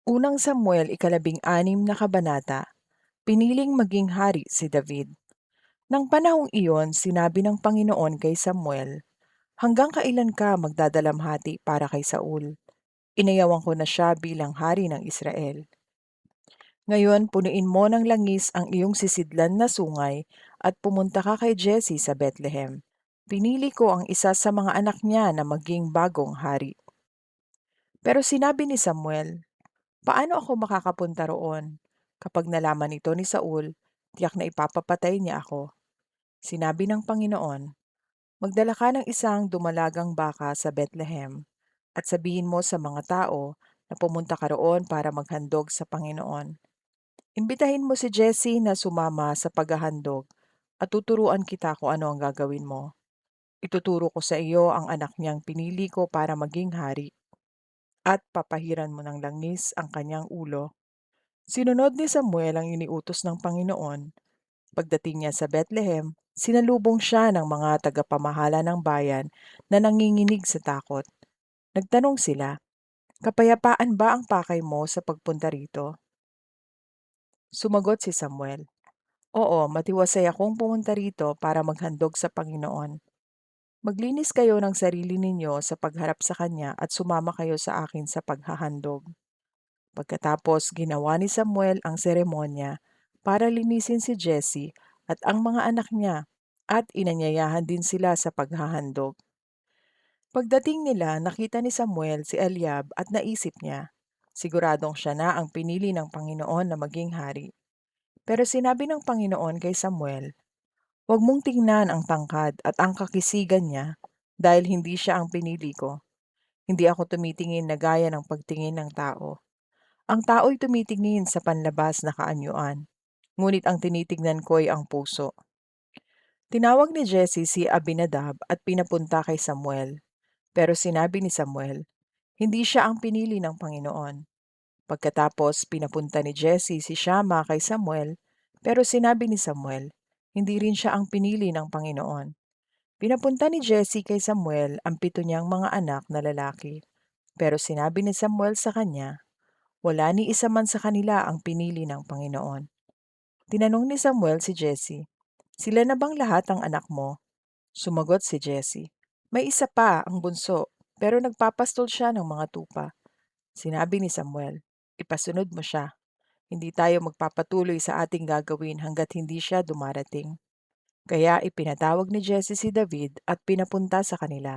Unang Samuel 16 na kabanata, piniling maging hari si David. Nang panahong iyon, sinabi ng Panginoon kay Samuel, "Hanggang kailan ka magdadalamhati para kay Saul? Inayawan ko na siya bilang hari ng Israel. Ngayon, punuin mo ng langis ang iyong sisidlan na sungay at pumunta ka kay Jesse sa Bethlehem. Pinili ko ang isa sa mga anak niya na maging bagong hari." Pero sinabi ni Samuel, "Paano ako makakapunta roon? Kapag nalaman ito ni Saul, tiyak na ipapapatay niya ako." Sinabi ng Panginoon, "Magdala ka ng isang dumalagang baka sa Bethlehem at sabihin mo sa mga tao na pumunta ka roon para maghandog sa Panginoon. Imbitahin mo si Jesse na sumama sa paghahandog at tuturuan kita kung ano ang gagawin mo. Ituturo ko sa iyo ang anak niyang pinili ko para maging hari at papahiran mo ng langis ang kanyang ulo." Sinunod ni Samuel ang iniutos ng Panginoon. Pagdating niya sa Bethlehem, sinalubong siya ng mga tagapamahala ng bayan na nanginginig sa takot. Nagtanong sila, "Kapayapaan ba ang pakay mo sa pagpunta rito?" Sumagot si Samuel, "Oo, matiwasay akong pumunta rito para maghandog sa Panginoon. Maglinis kayo ng sarili ninyo sa pagharap sa Kanya at sumama kayo sa akin sa paghahandog." Pagkatapos, ginawa ni Samuel ang seremonya para linisin si Jesse at ang mga anak niya at inanyayahan din sila sa paghahandog. Pagdating nila, nakita ni Samuel si Eliab at naisip niya, siguradong siya na ang pinili ng Panginoon na maging hari. Pero sinabi ng Panginoon kay Samuel, "Huwag mong tingnan ang tangkad at ang kakisigan niya dahil hindi siya ang pinili ko. Hindi ako tumitingin na gaya ng pagtingin ng tao. Ang tao'y tumitingin sa panlabas na kaanyuan, ngunit ang tinitignan ko'y ang puso." Tinawag ni Jesse si Abinadab at pinapunta kay Samuel. Pero sinabi ni Samuel, hindi siya ang pinili ng Panginoon. Pagkatapos, pinapunta ni Jesse si Shammah kay Samuel, pero sinabi ni Samuel, hindi rin siya ang pinili ng Panginoon. Pinapunta ni Jesse kay Samuel ang 7 niyang mga anak na lalaki, pero sinabi ni Samuel sa kanya, wala ni isa man sa kanila ang pinili ng Panginoon. Tinanong ni Samuel si Jesse, "Sila na bang lahat ang anak mo?" Sumagot si Jesse, "May isa pa, ang bunso, pero nagpapastol siya ng mga tupa." Sinabi ni Samuel, "Ipasunod mo siya. Hindi tayo magpapatuloy sa ating gagawin hanggat hindi siya dumarating." Kaya ipinatawag ni Jesse si David at pinapunta sa kanila.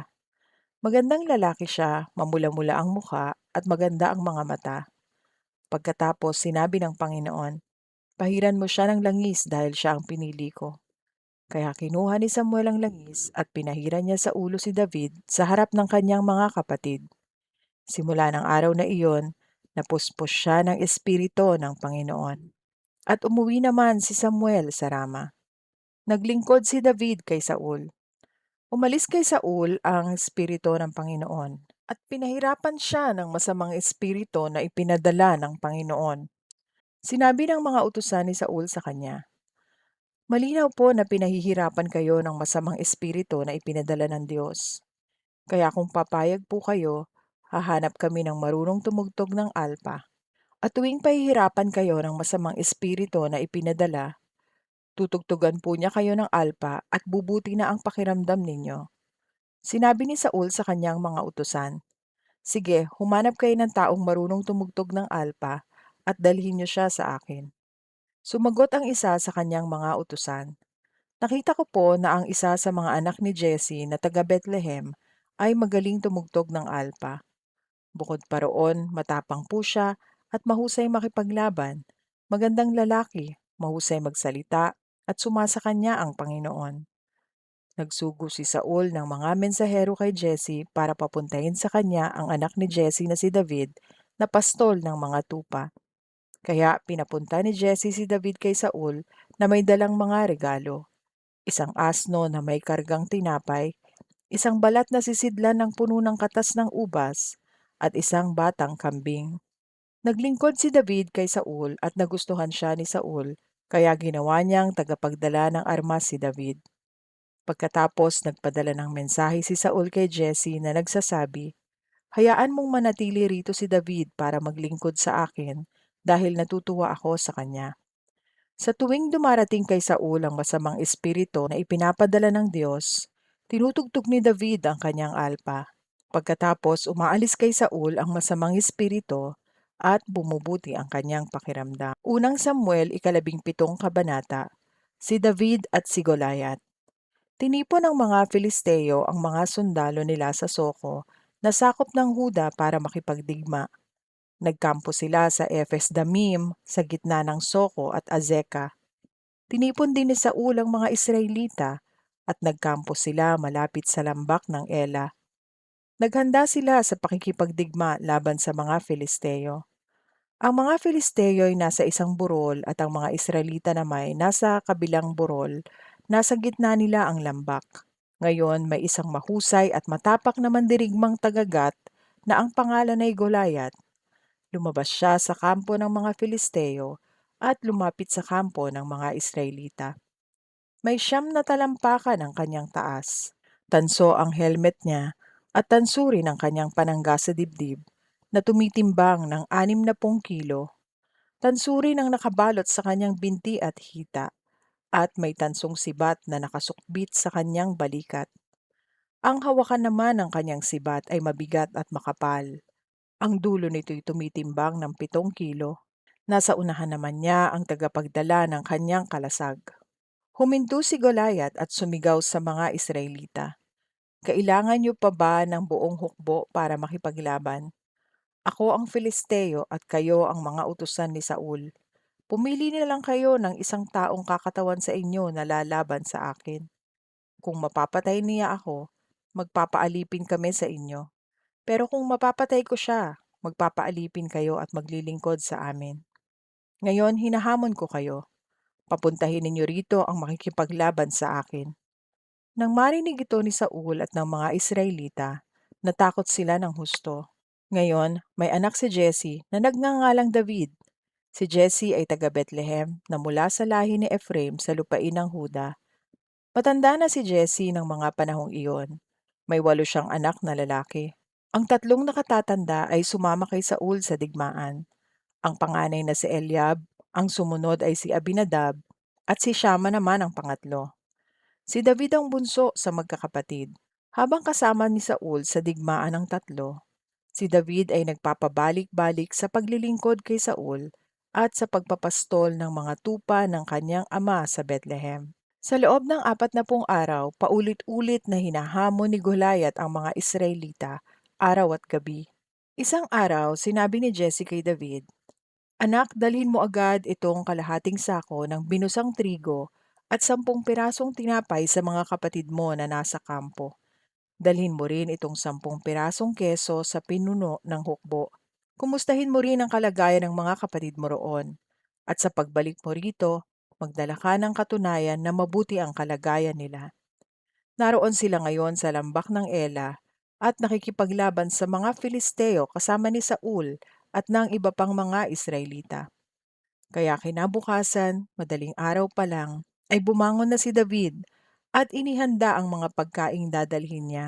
Magandang lalaki siya, mamula-mula ang mukha at maganda ang mga mata. Pagkatapos sinabi ng Panginoon, "Pahiran mo siya ng langis dahil siya ang pinili ko." Kaya kinuha ni Samuel ang langis at pinahiran niya sa ulo si David sa harap ng kanyang mga kapatid. Simula ng araw na iyon, napuspos siya ng espiritu ng Panginoon. At umuwi naman si Samuel sa Rama. Naglingkod si David kay Saul. Umalis kay Saul ang espiritu ng Panginoon at pinahirapan siya ng masamang espiritu na ipinadala ng Panginoon. Sinabi ng mga utusan ni Saul sa kanya, "Malinaw po na pinahihirapan kayo ng masamang espiritu na ipinadala ng Diyos. Kaya kung papayag po kayo, hahanap kami ng marunong tumugtog ng alpa. At tuwing pahihirapan kayo ng masamang espiritu na ipinadala, tutugtugan po niya kayo ng alpa at bubuti na ang pakiramdam ninyo." Sinabi ni Saul sa kanyang mga utusan, "Sige, humanap kayo ng taong marunong tumugtog ng alpa at dalhin niyo siya sa akin." Sumagot ang isa sa kanyang mga utusan, "Nakita ko po na ang isa sa mga anak ni Jesse na taga Bethlehem ay magaling tumugtog ng alpa. Bukod pa roon, matapang po siya at mahusay makipaglaban. Magandang lalaki, mahusay magsalita at sumasa kanya ang Panginoon." Nagsugo si Saul ng mga mensahero kay Jesse para papuntahin sa kanya ang anak ni Jesse na si David na pastol ng mga tupa. Kaya pinapunta ni Jesse si David kay Saul na may dalang mga regalo. Isang asno na may kargang tinapay, isang balat na sisidlan ng puno ng katas ng ubas, at isang batang kambing. Naglingkod si David kay Saul at nagustuhan siya ni Saul, kaya ginawa niyang tagapagdala ng armas si David. Pagkatapos nagpadala ng mensahe si Saul kay Jesse na nagsasabi, Hayaan mong manatili rito si David para maglingkod sa akin dahil natutuwa ako sa kanya. Sa tuwing dumarating kay Saul ang masamang espiritu na ipinapadala ng Diyos, tinutugtog ni David ang kanyang alpa. Pagkatapos umaalis kay Saul ang masamang espiritu at bumubuti ang kanyang pakiramdam. Unang Samuel, 17 kabanata, si David at si Goliath. Tinipon ng mga Filisteo ang mga sundalo nila sa Soko na sakop ng Huda para makipagdigma. Nagkampo sila sa Ephes Damim sa gitna ng Soko at Azeka. Tinipon din ni Saul ang mga Israelita at nagkampo sila malapit sa lambak ng Ela. Naghanda sila sa pakikipagdigma laban sa mga Filisteo. Ang mga Filisteo ay nasa isang burol at ang mga Israelita naman ay nasa kabilang burol, nasa gitna nila ang lambak. Ngayon may isang mahusay at matapak na mandirigmang tagagat na ang pangalan ay Goliath. Lumabas siya sa kampo ng mga Filisteo at lumapit sa kampo ng mga Israelita. May 9 na talampakan ang kanyang taas. Tanso ang helmet niya at tanso rin ang kanyang panangga sa dibdib na tumitimbang ng 60 kilo. Tanso rin ang nakabalot sa kanyang binti at hita at may tansong sibat na nakasukbit sa kanyang balikat. Ang hawakan naman ng kanyang sibat ay mabigat at makapal. Ang dulo nito'y tumitimbang ng 7 kilo. Nasa unahan naman niya ang tagapagdala ng kanyang kalasag. Huminto si Goliath at sumigaw sa mga Israelita, "Kailangan niyo pa ba ng buong hukbo para makipaglaban? Ako ang Filisteo at kayo ang mga utusan ni Saul. Pumili na lang kayo ng isang taong kakatawan sa inyo na lalaban sa akin. Kung mapapatay niya ako, magpapaalipin kami sa inyo. Pero kung mapapatay ko siya, magpapaalipin kayo at maglilingkod sa amin. Ngayon hinahamon ko kayo. Papuntahin ninyo rito ang makikipaglaban sa akin." Nang marinig ito ni Saul at ng mga Israelita, natakot sila ng husto. Ngayon, may anak si Jesse na nagngangalang David. Si Jesse ay taga Bethlehem na mula sa lahi ni Ephraim sa lupain ng Huda. Matanda na si Jesse ng mga panahong iyon. May 8 siyang anak na lalaki. Ang 3 nakatatanda ay sumama kay Saul sa digmaan. Ang panganay na si Eliab, ang sumunod ay si Abinadab, at si Shama naman ang pangatlo. Si David ang bunso sa magkakapatid. Habang kasama ni Saul sa digmaan ng 3, si David ay nagpapabalik-balik sa paglilingkod kay Saul at sa pagpapastol ng mga tupa ng kanyang ama sa Bethlehem. Sa loob ng 40 araw, paulit-ulit na hinahamon ni Goliath ang mga Israelita, araw at gabi. Isang araw, sinabi ni Jesse kay David, "Anak, dalhin mo agad itong kalahating sako ng binusang trigo at 10 pirasong tinapay sa mga kapatid mo na nasa kampo. Dalhin mo rin itong 10 pirasong keso sa pinuno ng hukbo. Kumustahin mo rin ang kalagayan ng mga kapatid mo roon. At sa pagbalik mo rito, magdala ka ng katunayan na mabuti ang kalagayan nila." Naroon sila ngayon sa lambak ng Ela at nakikipaglaban sa mga Filisteo kasama ni Saul at ng iba pang mga Israelita. Kaya kinabukasan, madaling araw pa lang, ay bumangon na si David at inihanda ang mga pagkaing dadalhin niya.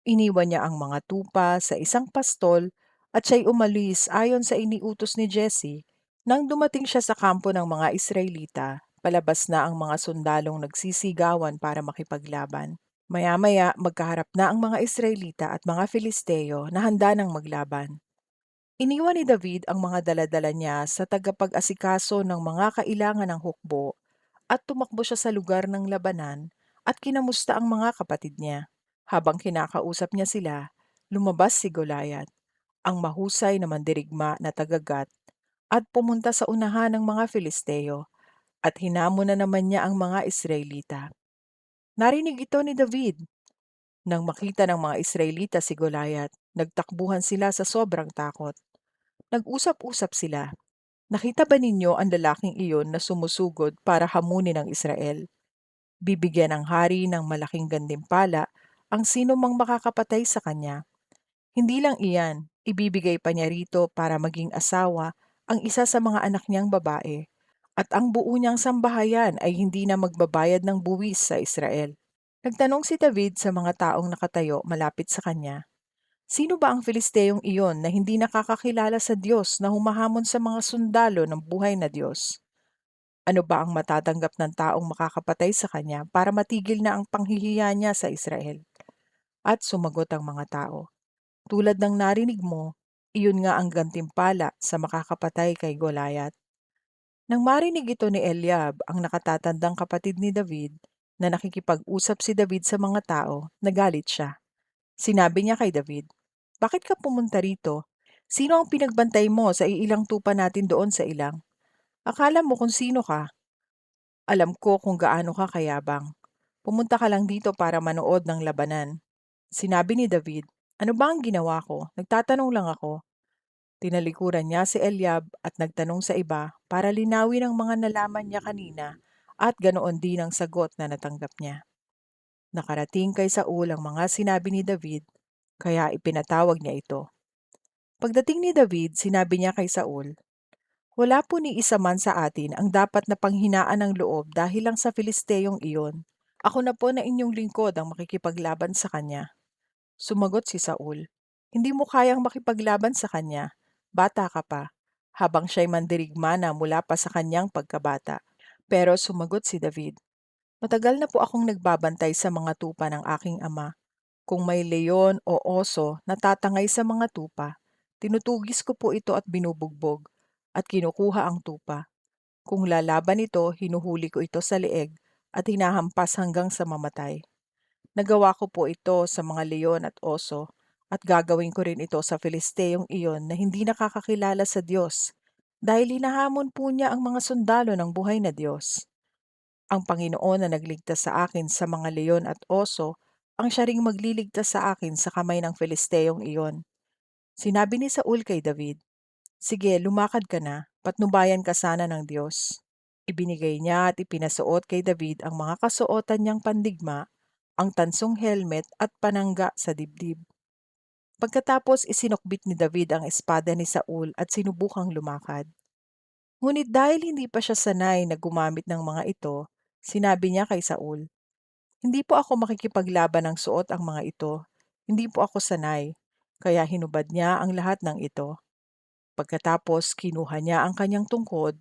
Iniwan niya ang mga tupa sa isang pastol at siya'y umalis ayon sa iniutos ni Jesse. Nang dumating siya sa kampo ng mga Israelita, palabas na ang mga sundalong nagsisigawan para makipaglaban. Maya-maya magkaharap na ang mga Israelita at mga Filisteo na handa ng maglaban. Iniwan ni David ang mga dala-dala niya sa tagapag-asikaso ng mga kailangan ng hukbo at tumakbo siya sa lugar ng labanan at kinamusta ang mga kapatid niya. Habang kinakausap niya sila, lumabas si Goliath, ang mahusay na mandirigma na tagagat, at pumunta sa unahan ng mga Filisteo at hinamon na naman niya ang mga Israelita. Narinig ito ni David. Nang makita ng mga Israelita si Goliath, nagtakbuhan sila sa sobrang takot. Nag-usap-usap sila. "Nakita ba ninyo ang lalaking iyon na sumusugod para hamunin ang Israel? Bibigyan ng hari ng malaking gantimpala ang sino mang makakapatay sa kanya. Hindi lang iyan, ibibigay pa niya rito para maging asawa ang isa sa mga anak niyang babae, at ang buo niyang sambahayan ay hindi na magbabayad ng buwis sa Israel." Nagtanong si David sa mga taong nakatayo malapit sa kanya, Sino ba ang Filisteyong iyon na hindi nakakakilala sa Diyos na humahamon sa mga sundalo ng buhay na Diyos? Ano ba ang matatanggap ng taong makakapatay sa kanya para matigil na ang panghihiya niya sa Israel? At sumagot ang mga tao, tulad ng narinig mo, iyon nga ang gantimpala sa makakapatay kay Goliath. Nang marinig ito ni Eliab, ang nakatatandang kapatid ni David, na nakikipag-usap si David sa mga tao, nagalit siya. Sinabi niya kay David, "Bakit ka pumunta rito? Sino ang pinagbantay mo sa iilang tupa natin doon sa ilang? Akala mo kung sino ka? Alam ko kung gaano ka kayabang. Pumunta ka lang dito para manood ng labanan." Sinabi ni David, "Ano ba ang ginawa ko? Nagtatanong lang ako." Tinalikuran niya si Eliab at nagtanong sa iba para linawin ang mga nalaman niya kanina at ganoon din ang sagot na natanggap niya. Nakarating kay Saul ang mga sinabi ni David, kaya ipinatawag niya ito. Pagdating ni David, sinabi niya kay Saul, "Wala po ni isa man sa atin ang dapat na panghinaan ng loob dahil lang sa Filisteyong iyon. Ako na po na inyong lingkod ang makikipaglaban sa kanya." Sumagot si Saul, "Hindi mo kayang makipaglaban sa kanya. Bata ka pa." Habang siya'y mandirigma na mula pa sa kanyang pagkabata. Pero sumagot si David, "Matagal na po akong nagbabantay sa mga tupa ng aking ama. Kung may leyon o oso na tatangay sa mga tupa, tinutugis ko po ito at binubugbog, at kinukuha ang tupa. Kung lalaban ito, hinuhuli ko ito sa leeg at hinahampas hanggang sa mamatay. Nagawa ko po ito sa mga leyon at oso, at gagawin ko rin ito sa Filisteyong iyon na hindi nakakakilala sa Diyos, dahil hinahamon po niya ang mga sundalo ng buhay na Diyos. Ang Panginoon na nagligtas sa akin sa mga leyon at oso, ang siya ring magliligtas sa akin sa kamay ng Filisteyong iyon." Sinabi ni Saul kay David, "Sige, lumakad ka na, patnubayan ka sana ng Diyos." Ibinigay niya at ipinasuot kay David ang mga kasuotan niyang pandigma, ang tansong helmet at panangga sa dibdib. Pagkatapos isinukbit ni David ang espada ni Saul at sinubukang lumakad. Ngunit dahil hindi pa siya sanay na gumamit ng mga ito, sinabi niya kay Saul, "Hindi po ako makikipaglaban ng suot ang mga ito. Hindi po ako sanay." Kaya hinubad niya ang lahat ng ito. Pagkatapos kinuha niya ang kanyang tungkod,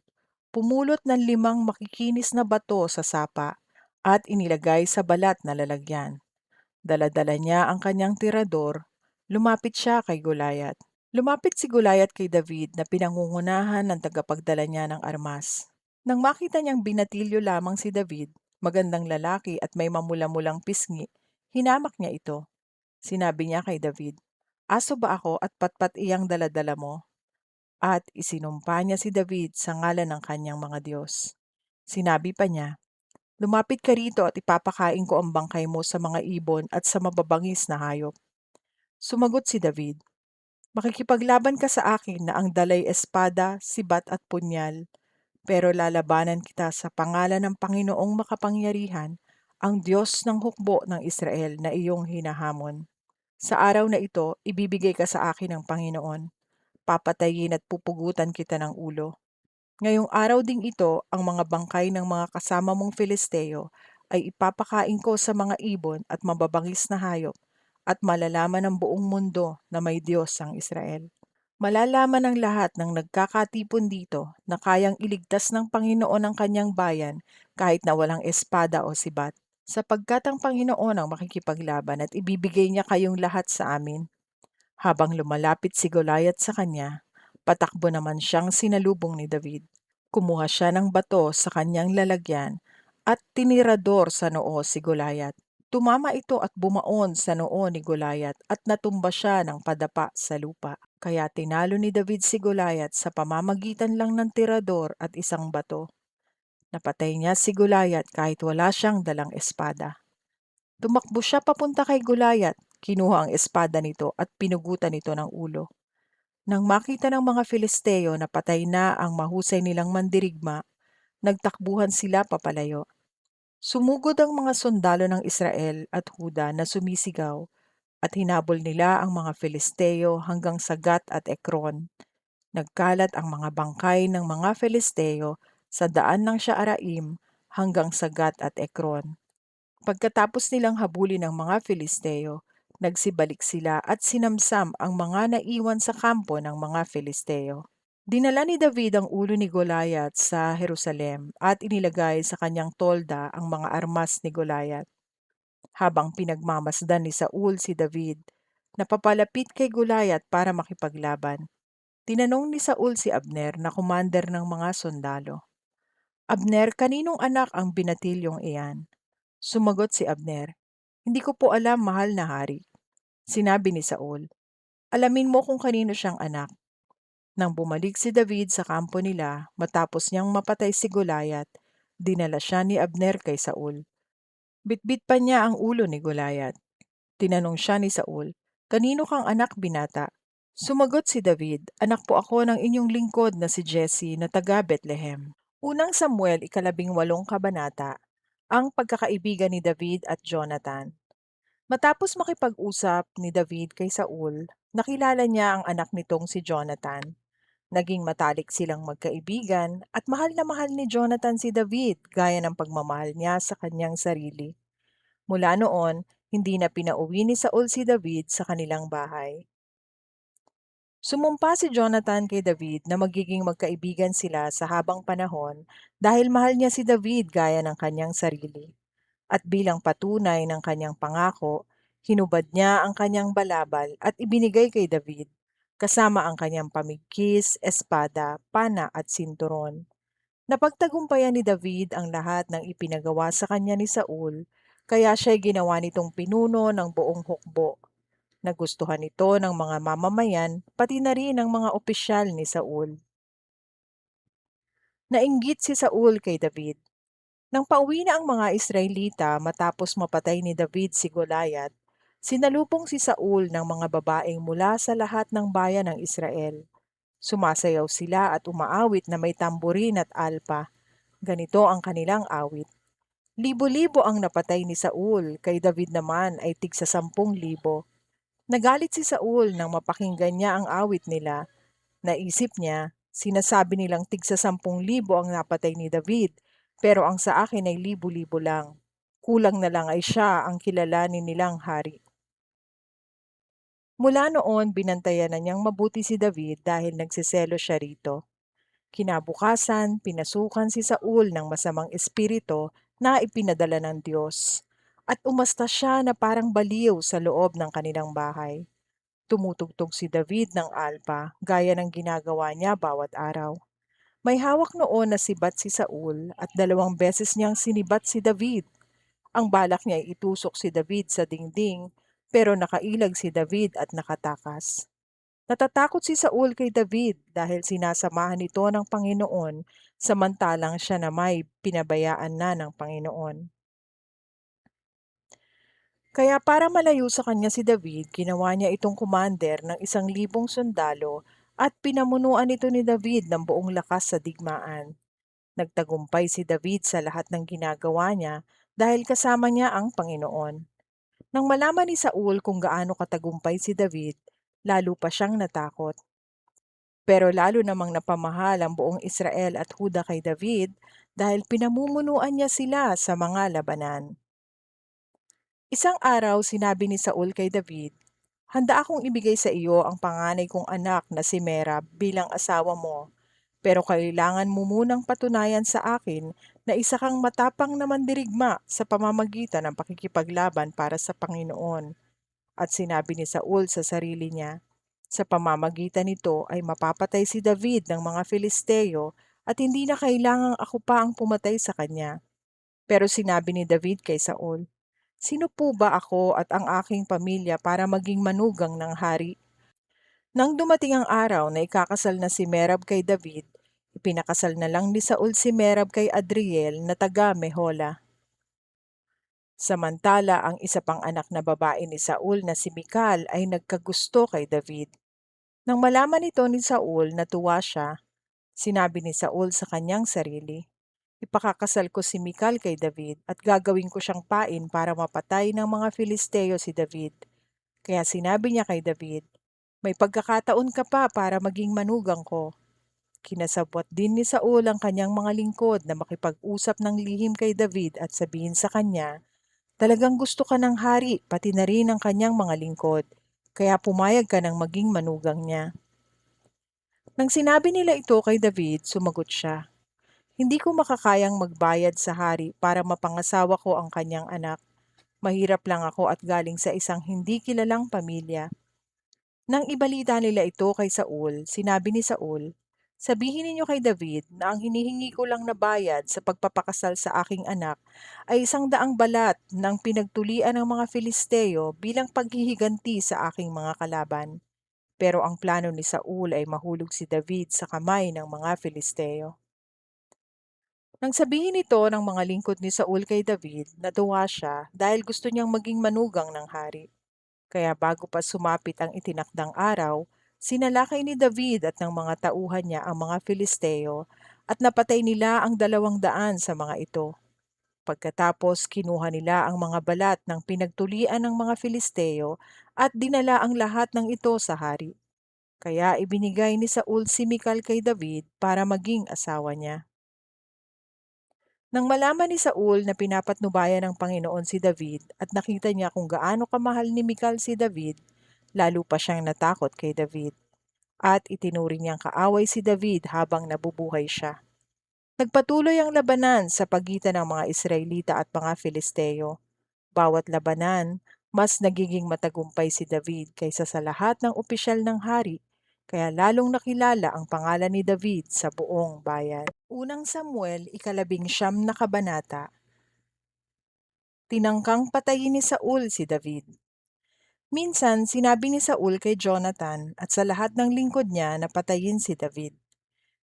pumulot ng 5 makikinis na bato sa sapa at inilagay sa balat na lalagyan. Dala-dala niya ang kanyang tirador. Lumapit siya kay Goliath. Lumapit si Goliath kay David na pinangungunahan ng tagapagdala niya ng armas. Nang makita niyang binatilyo lamang si David, magandang lalaki at may mamula-mulang pisngi, hinamak niya ito. Sinabi niya kay David, "Aso ba ako at patpat iyang daladala mo?" At isinumpa niya si David sa ngalan ng kanyang mga Diyos. Sinabi pa niya, "Lumapit ka rito at ipapakain ko ang bangkay mo sa mga ibon at sa mababangis na hayop." Sumagot si David, "Makikipaglaban ka sa akin na ang dalay espada, sibat at punyal, pero lalabanan kita sa pangalan ng Panginoong makapangyarihan, ang Diyos ng hukbo ng Israel na iyong hinahamon. Sa araw na ito, ibibigay ka sa akin ng Panginoon. Papatayin at pupugutan kita ng ulo. Ngayong araw ding ito, ang mga bangkay ng mga kasama mong Filisteo ay ipapakain ko sa mga ibon at mababangis na hayop, at malalaman ng buong mundo na may Diyos ang Israel. Malalaman ng lahat ng nagkakatipon dito na kayang iligtas ng Panginoon ang kanyang bayan kahit na walang espada o sibat, sapagkat ang Panginoon ang makikipaglaban at ibibigay niya kayong lahat sa amin." Habang lumalapit si Goliath sa kanya, patakbo naman siyang sinalubong ni David. Kumuha siya ng bato sa kanyang lalagyan at tinirador sa noo si Goliath. Tumama ito at bumaon sa noo ni Goliath at natumba siya ng padapa sa lupa. Kaya tinalo ni David si Goliath sa pamamagitan lang ng tirador at isang bato. Napatay niya si Goliath kahit wala siyang dalang espada. Tumakbo siya papunta kay Goliath, kinuha ang espada nito at pinugutan ito ng ulo. Nang makita ng mga Filisteo na patay na ang mahusay nilang mandirigma, nagtakbuhan sila papalayo. Sumugod ang mga sundalo ng Israel at Huda na sumisigaw, at hinabol nila ang mga Filisteo hanggang sa Gat at Ekron. Nagkalat ang mga bangkay ng mga Filisteo sa daan ng Shaaraim hanggang sa Gat at Ekron. Pagkatapos nilang habulin ng mga Filisteo, Nagsibalik sila at sinamsam ang mga naiwan sa kampo ng mga Filisteo. Dinala ni David ang ulo ni Goliath sa Jerusalem at inilagay sa kanyang tolda ang mga armas ni Goliath. Habang pinagmamasdan ni Saul si David, napapalapit kay Goliath para makipaglaban. Tinanong ni Saul si Abner na commander ng mga sundalo. Abner, kaninong anak ang binatilyong iyan? Sumagot si Abner, hindi ko po alam, mahal na hari. Sinabi ni Saul, alamin mo kung kanino siyang anak. Nang bumalik si David sa kampo nila matapos niyang mapatay si Goliath, dinala siya ni Abner kay Saul. Bitbit pa niya ang ulo ni Goliath. Tinanong siya ni Saul, kanino kang anak, binata? Sumagot si David, anak po ako ng inyong lingkod na si Jesse na taga Bethlehem. Unang Samuel 18 kabanata, ang pagkakaibigan ni David at Jonathan. Matapos makipag-usap ni David kay Saul, nakilala niya ang anak nitong si Jonathan. Naging matalik silang magkaibigan at mahal ni Jonathan si David gaya ng pagmamahal niya sa kanyang sarili. Mula noon, hindi na pinauwi ni Saul si David sa kanilang bahay. Sumumpa si Jonathan kay David na magiging magkaibigan sila sa habang panahon dahil mahal niya si David gaya ng kanyang sarili. At bilang patunay ng kanyang pangako, hinubad niya ang kanyang balabal at ibinigay kay David, kasama ang kanyang pamigkis, espada, pana at sinturon. Napagtagumpayan ni David ang lahat ng ipinagawa sa kanya ni Saul, kaya siya'y ginawa nitong pinuno ng buong hukbo. Nagustuhan ito ng mga mamamayan, pati na rin ng mga opisyal ni Saul. Nainggit si Saul kay David. Nang pauwi na ang mga Israelita matapos mapatay ni David si Goliath, sinalubong si Saul ng mga babaeng mula sa lahat ng bayan ng Israel. Sumasayaw sila at umaawit na may tamborin at alpa. Ganito ang kanilang awit. Libo-libo ang napatay ni Saul, kay David naman ay tigsa 10,000. Nagalit si Saul nang mapakinggan niya ang awit nila. Naisip niya, sinasabi nilang tigsa 10,000 ang napatay ni David, pero ang sa akin ay libo-libo lang. Kulang na lang ay siya ang kilalanin nilang hari. Mula noon, binantayan na niyang mabuti si David dahil nagsiselo siya rito. Kinabukasan, pinasukan si Saul ng masamang espiritu na ipinadala ng Diyos. At umasta siya na parang baliw sa loob ng kanilang bahay. Tumutugtog si David ng alpa, gaya ng ginagawa niya bawat araw. May hawak noon na sibat si Saul at 2 beses niyang sinibat si David. Ang balak niya ay itusok si David sa dingding, pero nakailag si David at nakatakas. Natatakot si Saul kay David dahil sinasamahan nito ng Panginoon samantalang siya na may pinabayaan na ng Panginoon. Kaya para malayo sa kanya si David, ginawa niya itong commander ng 1,000 sundalo at pinamunuan ito ni David ng buong lakas sa digmaan. Nagtagumpay si David sa lahat ng ginagawa niya dahil kasama niya ang Panginoon. Nang malaman ni Saul kung gaano katagumpay si David, lalo pa siyang natakot. Pero lalo namang napamahal ang buong Israel at Huda kay David dahil pinamumunuan niya sila sa mga labanan. Isang araw sinabi ni Saul kay David, handa akong ibigay sa iyo ang panganay kong anak na si Merab bilang asawa mo, pero kailangan mo munang patunayan sa akin na isa kang matapang na mandirigma sa pamamagitan ng pakikipaglaban para sa Panginoon. At sinabi ni Saul sa sarili niya, sa pamamagitan nito ay mapapatay si David ng mga Filisteo at hindi na kailangang ako pa ang pumatay sa kanya. Pero sinabi ni David kay Saul, sino po ba ako at ang aking pamilya para maging manugang ng hari? Nang dumating ang araw na ikakasal na si Merab kay David, ipinakasal na lang ni Saul si Merab kay Adriel na taga Mehola. Samantala ang isa pang anak na babae ni Saul na si Mikal ay nagkagusto kay David. Nang malaman ito ni Saul, natuwa siya. Sinabi ni Saul sa kanyang sarili, ipakakasal ko si Mikal kay David at gagawin ko siyang pain para mapatay ng mga Filisteo si David. Kaya sinabi niya kay David, may pagkakataon ka pa para maging manugang ko. Kinasabwat din ni Saul ang kanyang mga lingkod na makipag-usap ng lihim kay David at sabihin sa kanya, Talagang gusto ka ng hari, pati na rin ang kanyang mga lingkod, kaya pumayag ka ng maging manugang niya. Nang sinabi nila ito kay David, sumagot siya, "Hindi ko makakayang magbayad sa hari para mapangasawa ko ang kanyang anak. Mahirap lang ako at galing sa isang hindi kilalang pamilya." Nang ibalita nila ito kay Saul, sinabi ni Saul, "Sabihin ninyo kay David na ang hinihingi ko lang na bayad sa pagpapakasal sa aking anak ay 100 balat ng pinagtulian ng mga Filisteo bilang paghihiganti sa aking mga kalaban." Pero ang plano ni Saul ay mahulog si David sa kamay ng mga Filisteo. Nang sabihin ito ng mga lingkod ni Saul kay David, natuwa siya dahil gusto niyang maging manugang ng hari. Kaya bago pa sumapit ang itinakdang araw, sinalakay ni David at ng mga tauhan niya ang mga Filisteo at napatay nila ang 200 sa mga ito. Pagkatapos kinuha nila ang mga balat ng pinagtulian ng mga Filisteo at dinala ang lahat ng ito sa hari. Kaya ibinigay ni Saul si Mikal kay David para maging asawa niya. Nang malaman ni Saul na pinapatnubayan ng Panginoon si David at nakita niya kung gaano kamahal ni Mikal si David, lalo pa siyang natakot kay David at itinuring niyang kaaway si David habang nabubuhay siya. Nagpatuloy ang labanan sa pagitan ng mga Israelita at mga Filisteo. Bawat labanan, mas nagiging matagumpay si David kaysa sa lahat ng opisyal ng hari, kaya lalong nakilala ang pangalan ni David sa buong bayan. Unang Samuel, 19 na kabanata. Tinangkang patayin ni Saul si David. Minsan, sinabi ni Saul kay Jonathan at sa lahat ng lingkod niya na patayin si David.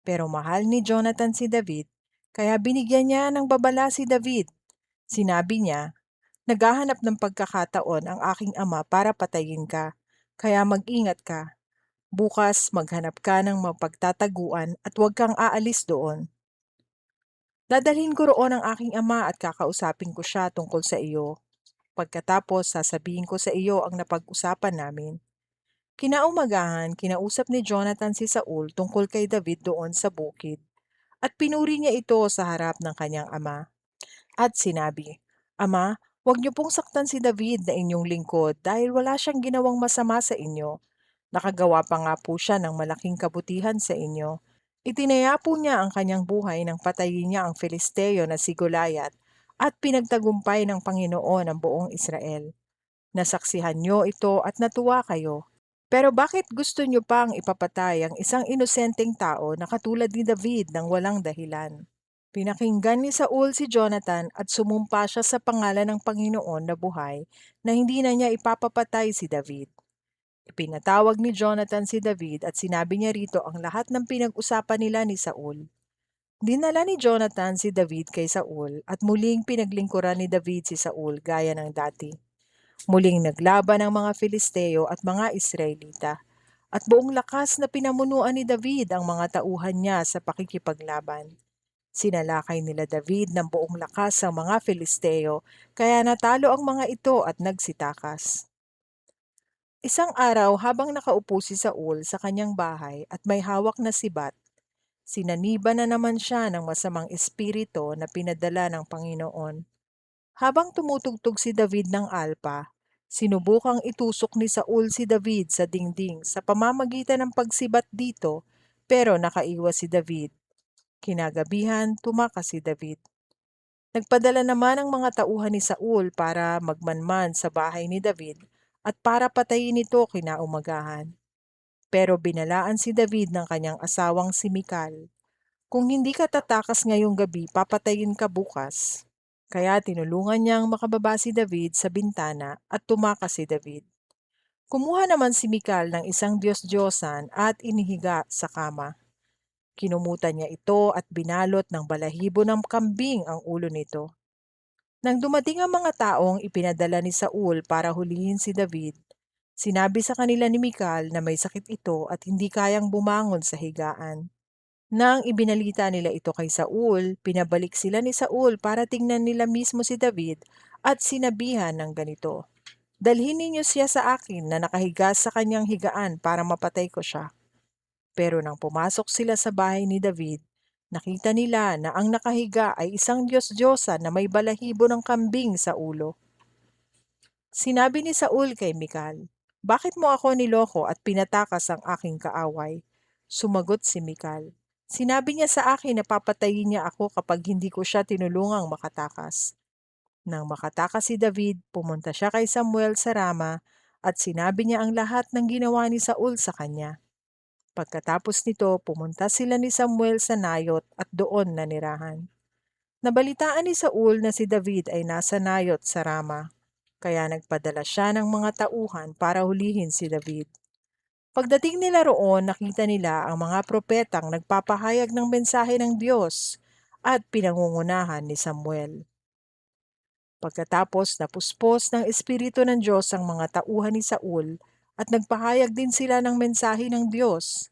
Pero mahal ni Jonathan si David, kaya binigyan niya ng babala si David. Sinabi niya, "Naghahanap ng pagkakataon ang aking ama para patayin ka, kaya mag-ingat ka. Bukas maghanap ka ng mapagtataguan at huwag kang aalis doon. Dadalhin ko roon ang aking ama at kakausapin ko siya tungkol sa iyo. Pagkatapos sasabihin ko sa iyo ang napag-usapan namin." Kinaumagahan, kinausap ni Jonathan si Saul tungkol kay David doon sa bukid at pinuri niya ito sa harap ng kanyang ama. At sinabi, "Ama, huwag niyo pong saktan si David na inyong lingkod dahil wala siyang ginawang masama sa inyo. Nakagawa pa nga po siya ng malaking kabutihan sa inyo. Itinaya po niya ang kanyang buhay nang patayin niya ang Filisteo na si Goliath at pinagtagumpay ng Panginoon ang buong Israel. Nasaksihan niyo ito at natuwa kayo. Pero bakit gusto niyo pang ipapatay ang isang inosenteng tao na katulad ni David ng walang dahilan?" Pinakinggan ni Saul si Jonathan at sumumpa siya sa pangalan ng Panginoon na buhay na hindi na niya ipapapatay si David. Ipinatawag ni Jonathan si David at sinabi niya rito ang lahat ng pinag-usapan nila ni Saul. Dinala ni Jonathan si David kay Saul at muling pinaglingkuran ni David si Saul gaya ng dati. Muling naglaban ang mga Filisteo at mga Israelita at buong lakas na pinamunuan ni David ang mga tauhan niya sa pakikipaglaban. Sinalakay nila David ng buong lakas ang mga Filisteo, kaya natalo ang mga ito at nagsitakas. Isang araw habang nakaupo si Saul sa kanyang bahay at may hawak na sibat, sinaniba na naman siya ng masamang espiritu na pinadala ng Panginoon. Habang tumutugtog si David ng alpa, sinubukang itusok ni Saul si David sa dingding sa pamamagitan ng pagsibat dito, pero nakaiwas si David. Kinagabihan, tumakas si David. Nagpadala naman ang mga tauhan ni Saul para magmanman sa bahay ni David at para patayin ito kinaumagahan. Pero binalaan si David ng kanyang asawang si Mikal, "Kung hindi ka tatakas ngayong gabi, papatayin ka bukas." Kaya tinulungan niyang makababa si David sa bintana at tumakas si David. Kumuha naman si Mikal ng isang Diyos-Diyosan at inihiga sa kama. Kinumutan niya ito at binalot ng balahibo ng kambing ang ulo nito. Nang dumating ang mga taong ipinadala ni Saul para hulihin si David, sinabi sa kanila ni Mikal na may sakit ito at hindi kayang bumangon sa higaan. Nang ibinalita nila ito kay Saul, pinabalik sila ni Saul para tingnan nila mismo si David at sinabihan ng ganito, "Dalhin ninyo siya sa akin na nakahiga sa kanyang higaan para mapatay ko siya." Pero nang pumasok sila sa bahay ni David, nakita nila na ang nakahiga ay isang Diyos-Diyosa na may balahibo ng kambing sa ulo. Sinabi ni Saul kay Mikal, "Bakit mo ako niloko at pinatakas ang aking kaaway?" Sumagot si Mikal, "Sinabi niya sa akin na papatayin niya ako kapag hindi ko siya tinulungang makatakas." Nang makatakas si David, pumunta siya kay Samuel sa Rama at sinabi niya ang lahat ng ginawa ni Saul sa kanya. Pagkatapos nito, pumunta sila ni Samuel sa Nayot at doon nanirahan. Nabalitaan ni Saul na si David ay nasa Nayot sa Rama, kaya nagpadala siya ng mga tauhan para hulihin si David. Pagdating nila roon, nakita nila ang mga propetang nagpapahayag ng mensahe ng Diyos at pinangungunahan ni Samuel. Pagkatapos napuspos ng Espiritu ng Diyos ang mga tauhan ni Saul at nagpahayag din sila ng mensahe ng Diyos.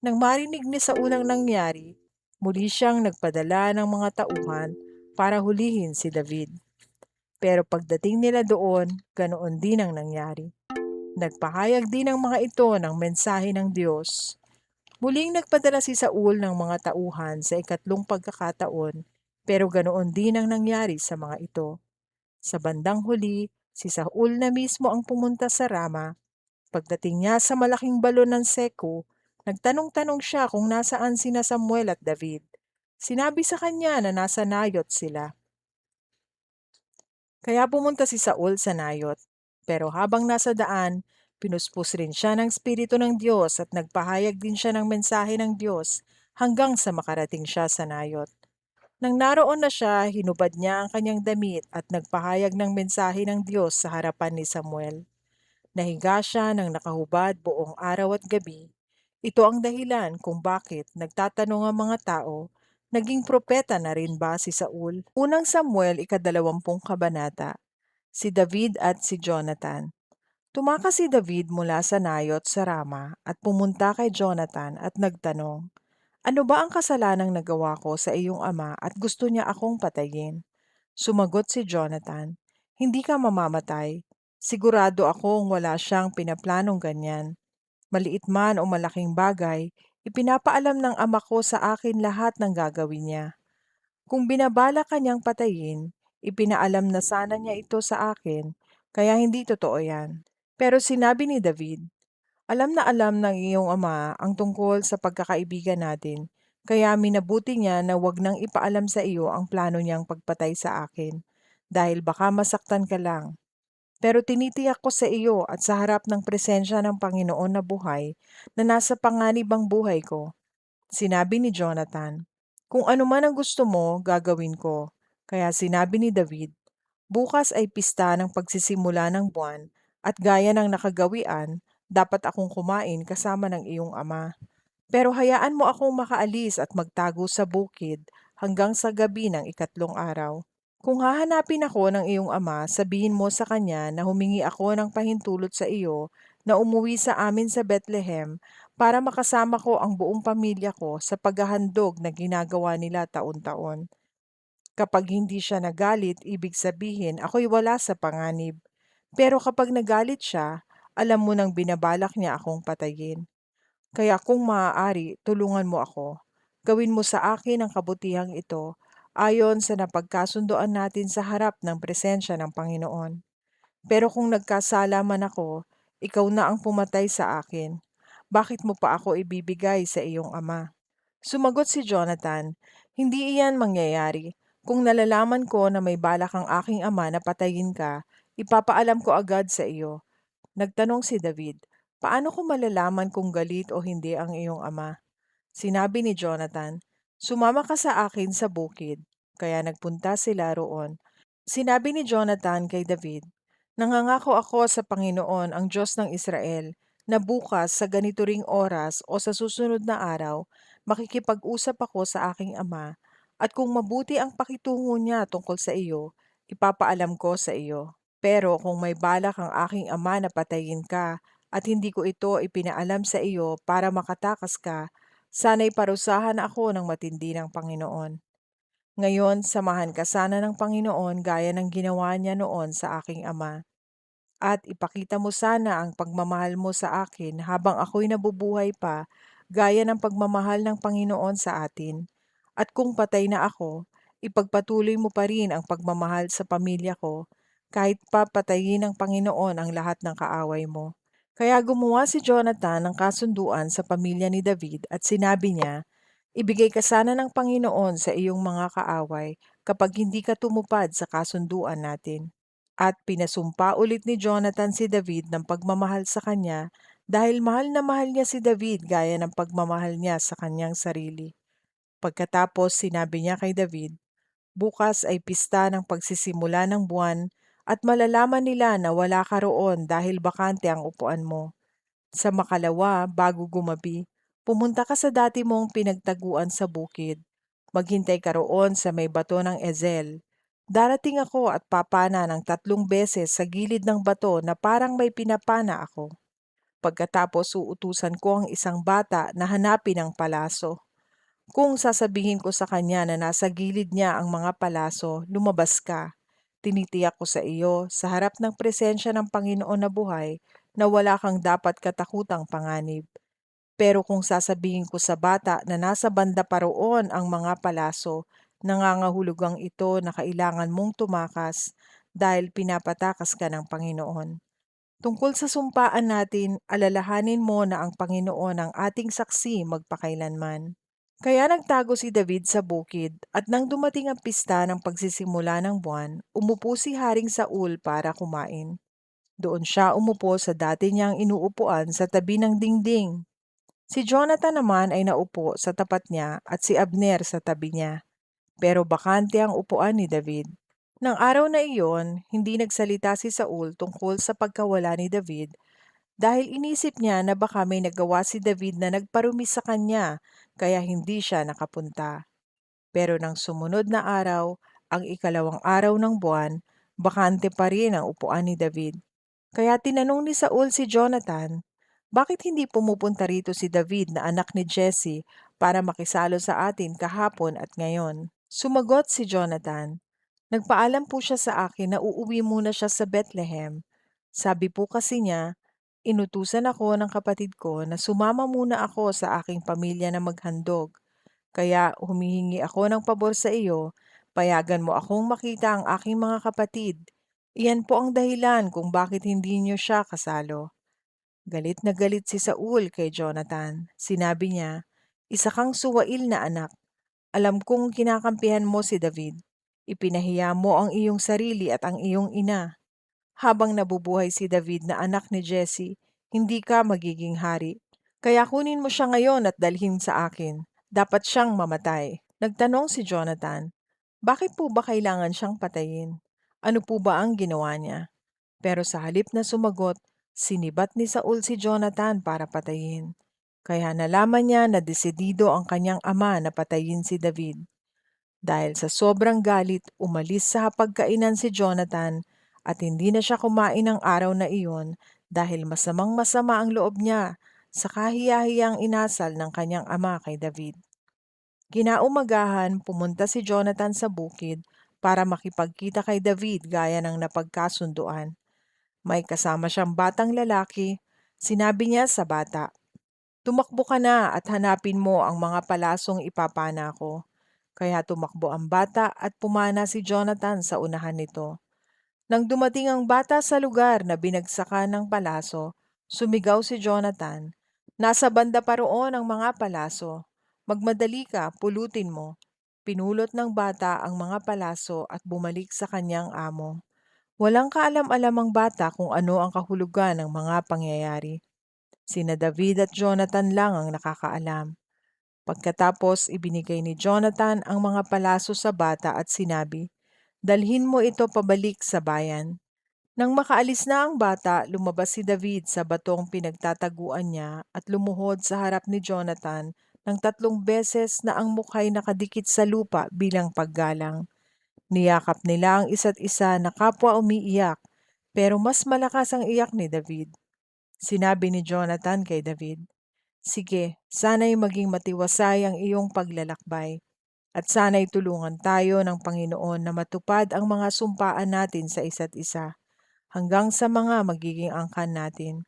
Nang marinig ni Saul ang nangyari, muli siyang nagpadala ng mga tauhan para hulihin si David. Pero pagdating nila doon, ganoon din ang nangyari. Nagpahayag din ang mga ito ng mensahe ng Diyos. Muling nagpadala si Saul ng mga tauhan sa ikatlong pagkakataon, pero ganoon din ang nangyari sa mga ito. Sa bandang huli, si Saul na mismo ang pumunta sa Rama. Pagdating niya sa malaking balon ng Seko, nagtanong-tanong siya kung nasaan sina Samuel at David. Sinabi sa kanya na nasa Nayot sila. Kaya pumunta si Saul sa Nayot. Pero habang nasa daan, pinuspos rin siya ng Espiritu ng Diyos at nagpahayag din siya ng mensahe ng Diyos hanggang sa makarating siya sa Nayot. Nang naroon na siya, hinubad niya ang kanyang damit at nagpahayag ng mensahe ng Diyos sa harapan ni Samuel. Nahiga siya ng nakahubad buong araw at gabi. Ito ang dahilan kung bakit nagtatanong ang mga tao, naging propeta na rin ba si Saul? Unang Samuel, ika-20 kabanata, si David at si Jonathan. Tumakas si David mula sa Nayot sa Rama at pumunta kay Jonathan at nagtanong, "Ano ba ang kasalanang nagawa ko sa iyong ama at gusto niya akong patayin?" Sumagot si Jonathan, "Hindi ka mamamatay. Sigurado akong wala siyang pinaplanong ganyan. Maliit man o malaking bagay, ipinapaalam ng ama ko sa akin lahat ng gagawin niya. Kung binabala kanyang patayin, ipinaalam na sana niya ito sa akin, kaya hindi totoo yan." Pero sinabi ni David, alam ng iyong ama ang tungkol sa pagkakaibigan natin, kaya minabuti niya na wag nang ipaalam sa iyo ang plano niyang pagpatay sa akin, dahil baka masaktan ka lang. Pero tinitiyak ko sa iyo at sa harap ng presensya ng Panginoon na buhay na nasa panganib ang buhay ko. Sinabi ni Jonathan, "Kung ano man ang gusto mo, gagawin ko." Kaya sinabi ni David, "Bukas ay pista ng pagsisimula ng buwan at gaya ng nakagawian, dapat akong kumain kasama ng iyong ama. Pero hayaan mo akong makaalis at magtago sa bukid hanggang sa gabi ng ikatlong araw. Kung hahanapin ako ng iyong ama, sabihin mo sa kanya na humingi ako ng pahintulot sa iyo na umuwi sa amin sa Bethlehem para makasama ko ang buong pamilya ko sa paghahandog na ginagawa nila taon-taon. Kapag hindi siya nagalit, ibig sabihin ako'y wala sa panganib. Pero kapag nagalit siya, alam mo nang binabalak niya akong patayin. Kaya kung maaari, tulungan mo ako. Gawin mo sa akin ang kabutihang ito ayon sa napagkasundoan natin sa harap ng presensya ng Panginoon. Pero kung nagkasala man ako, ikaw na ang pumatay sa akin. Bakit mo pa ako ibibigay sa iyong ama?" Sumagot si Jonathan, "Hindi iyan mangyayari. Kung nalalaman ko na may balak ang aking ama na patayin ka, ipapaalam ko agad sa iyo." Nagtanong si David, "Paano ko malalaman kung galit o hindi ang iyong ama?" Sinabi ni Jonathan, "Sumama ka sa akin sa bukid." Kaya nagpunta sila roon. Sinabi ni Jonathan kay David, "Nangangako ako sa Panginoon ang Diyos ng Israel na bukas sa ganito ring oras o sa susunod na araw, makikipag-usap ako sa aking ama at kung mabuti ang pakitungo niya tungkol sa iyo, ipapaalam ko sa iyo. Pero kung may balak ang aking ama na patayin ka at hindi ko ito ipinaalam sa iyo para makatakas ka, sana'y parusahan ako ng matindi ng Panginoon. Ngayon, samahan ka sana ng Panginoon gaya ng ginawa niya noon sa aking ama. At ipakita mo sana ang pagmamahal mo sa akin habang ako'y nabubuhay pa, gaya ng pagmamahal ng Panginoon sa atin. At kung patay na ako, ipagpatuloy mo pa rin ang pagmamahal sa pamilya ko, kahit pa patayin ng Panginoon ang lahat ng kaaway mo. Kaya gumawa si Jonathan ng kasunduan sa pamilya ni David at sinabi niya, ibigay ka sana ng Panginoon sa iyong mga kaaway kapag hindi ka tumupad sa kasunduan natin. At pinasumpa ulit ni Jonathan si David ng pagmamahal sa kanya dahil mahal na mahal niya si David gaya ng pagmamahal niya sa kanyang sarili. Pagkatapos sinabi niya kay David, bukas ay pista ng pagsisimula ng buwan at malalaman nila na wala ka roon dahil bakante ang upuan mo. Sa makalawa, bago gumabi, pumunta ka sa dati mong pinagtaguan sa bukid. Maghintay ka roon sa may bato ng Ezel. Darating ako at papana ng 3 beses sa gilid ng bato na parang may pinapana ako. Pagkatapos uutusan ko ang isang bata na hanapin ang palaso. Kung sasabihin ko sa kanya na nasa gilid niya ang mga palaso, lumabas ka. Tinitiyak ko sa iyo, sa harap ng presensya ng Panginoon na buhay, na wala kang dapat katakutang panganib. Pero kung sasabihin ko sa bata na nasa banda pa roon ang mga palaso, nangangahulugang ito na kailangan mong tumakas dahil pinapatakas ka ng Panginoon. Tungkol sa sumpaan natin, alalahanin mo na ang Panginoon ang ating saksi magpakailanman. Kaya nagtago si David sa bukid at nang dumating ang pista ng pagsisimula ng buwan, umupo si Haring Saul para kumain. Doon siya umupo sa dati niyang inuupuan sa tabi ng dingding. Si Jonathan naman ay naupo sa tapat niya at si Abner sa tabi niya. Pero bakante ang upuan ni David. Nang araw na iyon, hindi nagsalita si Saul tungkol sa pagkawala ni David dahil inisip niya na baka may nagawa si David na nagparumi sa kanya kaya hindi siya nakapunta. Pero nang sumunod na araw, ang ikalawang araw ng buwan, bakante pa rin ang upuan ni David. Kaya tinanong ni Saul si Jonathan, bakit hindi pumupunta rito si David na anak ni Jesse para makisalo sa atin kahapon at ngayon? Sumagot si Jonathan, nagpaalam po siya sa akin na uuwi muna siya sa Bethlehem. Sabi po kasi niya, inutusan ako ng kapatid ko na sumama muna ako sa aking pamilya na maghandog. Kaya humihingi ako ng pabor sa iyo, payagan mo akong makita ang aking mga kapatid. Iyan po ang dahilan kung bakit hindi niyo siya kasalo. Galit na galit si Saul kay Jonathan. Sinabi niya, isa kang suwail na anak. Alam kong kinakampihan mo si David. Ipinahiya mo ang iyong sarili at ang iyong ina. Habang nabubuhay si David na anak ni Jesse, hindi ka magiging hari. Kaya kunin mo siya ngayon at dalhin sa akin. Dapat siyang mamatay. Nagtanong si Jonathan, bakit po ba kailangan siyang patayin? Ano po ba ang ginawa niya? Pero sa halip na sumagot, sinibat ni Saul si Jonathan para patayin. Kaya nalaman niya na desidido ang kanyang ama na patayin si David. Dahil sa sobrang galit, umalis sa hapagkainan si Jonathan at hindi na siya kumain ng araw na iyon dahil masamang-masama ang loob niya sa kahiyahiyang inasal ng kanyang ama kay David. Kinaumagahan, pumunta si Jonathan sa bukid para makipagkita kay David gaya ng napagkasunduan. May kasama siyang batang lalaki. Sinabi niya sa bata, tumakbo ka na at hanapin mo ang mga palasong ipapana ko. Kaya tumakbo ang bata at pumana si Jonathan sa unahan nito. Nang dumating ang bata sa lugar na binagsakan ng palaso, sumigaw si Jonathan, nasa banda pa roon ang mga palaso. Magmadali ka, pulutin mo. Pinulot ng bata ang mga palaso at bumalik sa kanyang amo. Walang kaalam-alam ang bata kung ano ang kahulugan ng mga pangyayari. Sina David at Jonathan lang ang nakakaalam. Pagkatapos ibinigay ni Jonathan ang mga palaso sa bata at sinabi, dalhin mo ito pabalik sa bayan. Nang makaalis na ang bata, lumabas si David sa batong pinagtataguan niya at lumuhod sa harap ni Jonathan ng 3 beses na ang mukha'y nakadikit sa lupa bilang paggalang. Niyakap nila ang isa't isa na kapwa umiiyak, pero mas malakas ang iyak ni David. Sinabi ni Jonathan kay David, sige, sana'y maging matiwasay ang iyong paglalakbay, at sana'y tulungan tayo ng Panginoon na matupad ang mga sumpaan natin sa isa't isa, hanggang sa mga magiging angkan natin.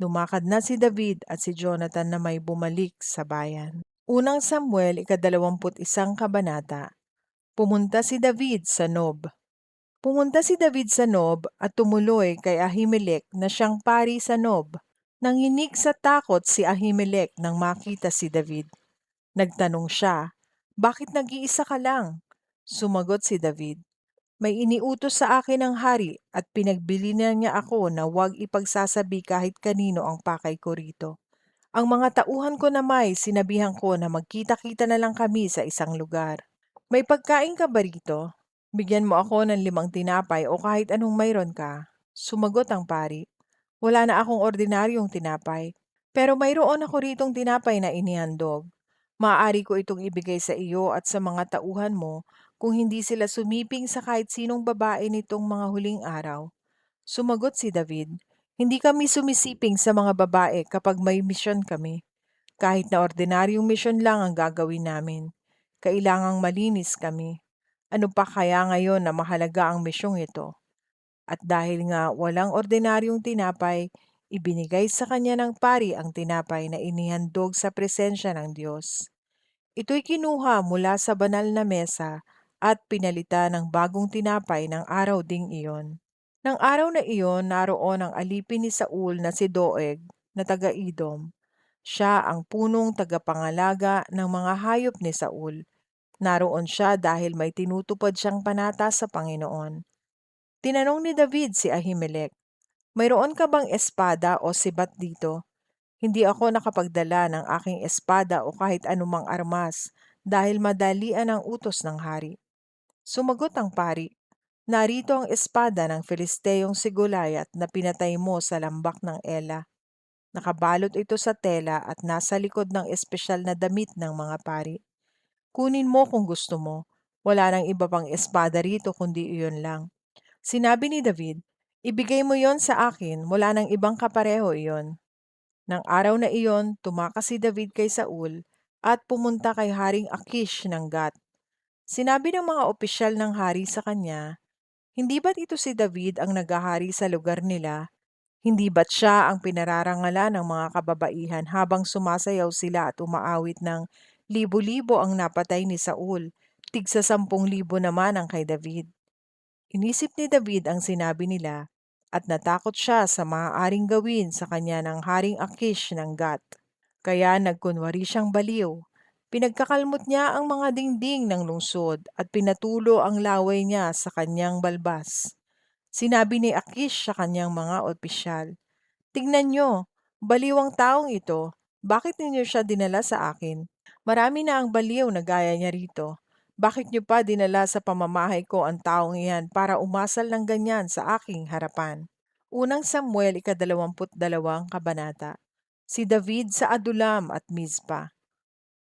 Lumakad na si David at si Jonathan na may bumalik sa bayan. Unang Samuel, ika-21 kabanata. Pumunta si David sa Nob. Pumunta si David sa Nob at tumuloy kay Ahimelech na siyang pari sa Nob. Nanginig sa takot si Ahimelech nang makita si David. Nagtanong siya, "Bakit nag-iisa ka lang?" Sumagot si David, "May iniutos sa akin ng hari at pinagbili na niya ako na huwag ipagsasabi kahit kanino ang pakay ko rito. Ang mga tauhan ko na may sinabihan ko na magkita-kita na lang kami sa isang lugar. May pagkain ka ba rito? Bigyan mo ako ng 5 tinapay o kahit anong mayroon ka." Sumagot ang pari, "Wala na akong ordinaryong tinapay, pero mayroon ako ritong tinapay na inihandog. Maaari ko itong ibigay sa iyo at sa mga tauhan mo kung hindi sila sumiping sa kahit sinong babae nitong mga huling araw." Sumagot si David, "Hindi kami sumisiping sa mga babae kapag may misyon kami. Kahit na ordinaryong misyon lang ang gagawin namin. Kailangang malinis kami. Ano pa kaya ngayon na mahalaga ang misyong ito?" At dahil nga walang ordinaryong tinapay, ibinigay sa kanya ng pari ang tinapay na inihandog sa presensya ng Diyos. Ito'y kinuha mula sa banal na mesa at pinalitan ng bagong tinapay ng araw ding iyon. Nang araw na iyon, naroon ang alipin ni Saul na si Doeg na taga-Edom. Siya ang punong tagapangalaga ng mga hayop ni Saul. Naroon siya dahil may tinutupad siyang panata sa Panginoon. Tinanong ni David si Ahimelech, "Mayroon ka bang espada o sibat dito?" "Hindi ako nakapagdala ng aking espada o kahit anumang armas dahil madalian ang utos ng hari." Sumagot ang pari, "Narito ang espada ng Filisteyong si Goliath na pinatay mo sa lambak ng Ela. Nakabalot ito sa tela at nasa likod ng espesyal na damit ng mga pari. Kunin mo kung gusto mo. Wala nang iba pang espada rito kundi iyon lang." Sinabi ni David, "Ibigay mo yon sa akin, wala nang ibang kapareho iyon." Nang araw na iyon, tumakas si David kay Saul at pumunta kay Haring Akish ng Gat. Sinabi ng mga opisyal ng hari sa kanya, "Hindi ba't ito si David ang naghahari sa lugar nila? Hindi ba't siya ang pinararangalan ng mga kababaihan habang sumasayaw sila at umaawit ng libo-libo ang napatay ni Saul, tigsa 10,000 naman ang kay David?" Inisip ni David ang sinabi nila at natakot siya sa maaaring gawin sa kanya ng Haring Akish ng Gat. Kaya nagkunwari siyang baliw. Pinagkakalmot niya ang mga dingding ng lungsod at pinatulo ang laway niya sa kanyang balbas. Sinabi ni Akish sa kanyang mga opisyal, "Tignan niyo, baliw ang taong ito. Bakit ninyo siya dinala sa akin? Marami na ang baliw na gaya niya rito. Bakit niyo pa dinala sa pamamahay ko ang taong iyan para umasal ng ganyan sa aking harapan?" Unang Samuel 22 kabanata. Si David sa Adulam at Mizpa.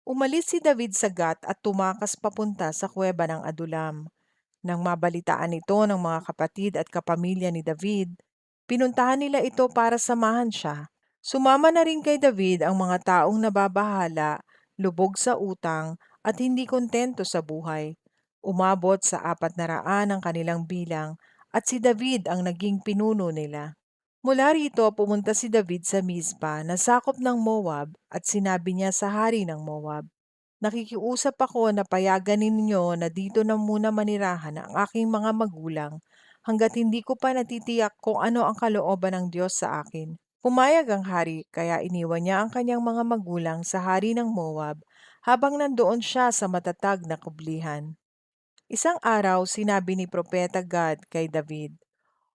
Umalis si David sa Gat at tumakas papunta sa kuweba ng Adulam. Nang mabalitaan ito ng mga kapatid at kapamilya ni David, pinuntahan nila ito para samahan siya. Sumama na rin kay David ang mga taong nababahala, lubog sa utang, at hindi kontento sa buhay. Umabot sa 400 ang kanilang bilang at si David ang naging pinuno nila. Mula rito pumunta si David sa Mizpa na sakop ng Moab at sinabi niya sa hari ng Moab, "Nakikiusap ako na payagan ninyo na dito na muna manirahan ang aking mga magulang hanggat hindi ko pa natitiyak kung ano ang kalooban ng Diyos sa akin." Pumayag ang hari kaya iniwan niya ang kanyang mga magulang sa hari ng Moab habang nandoon siya sa matatag na kublihan. Isang araw sinabi ni Propeta Gad kay David,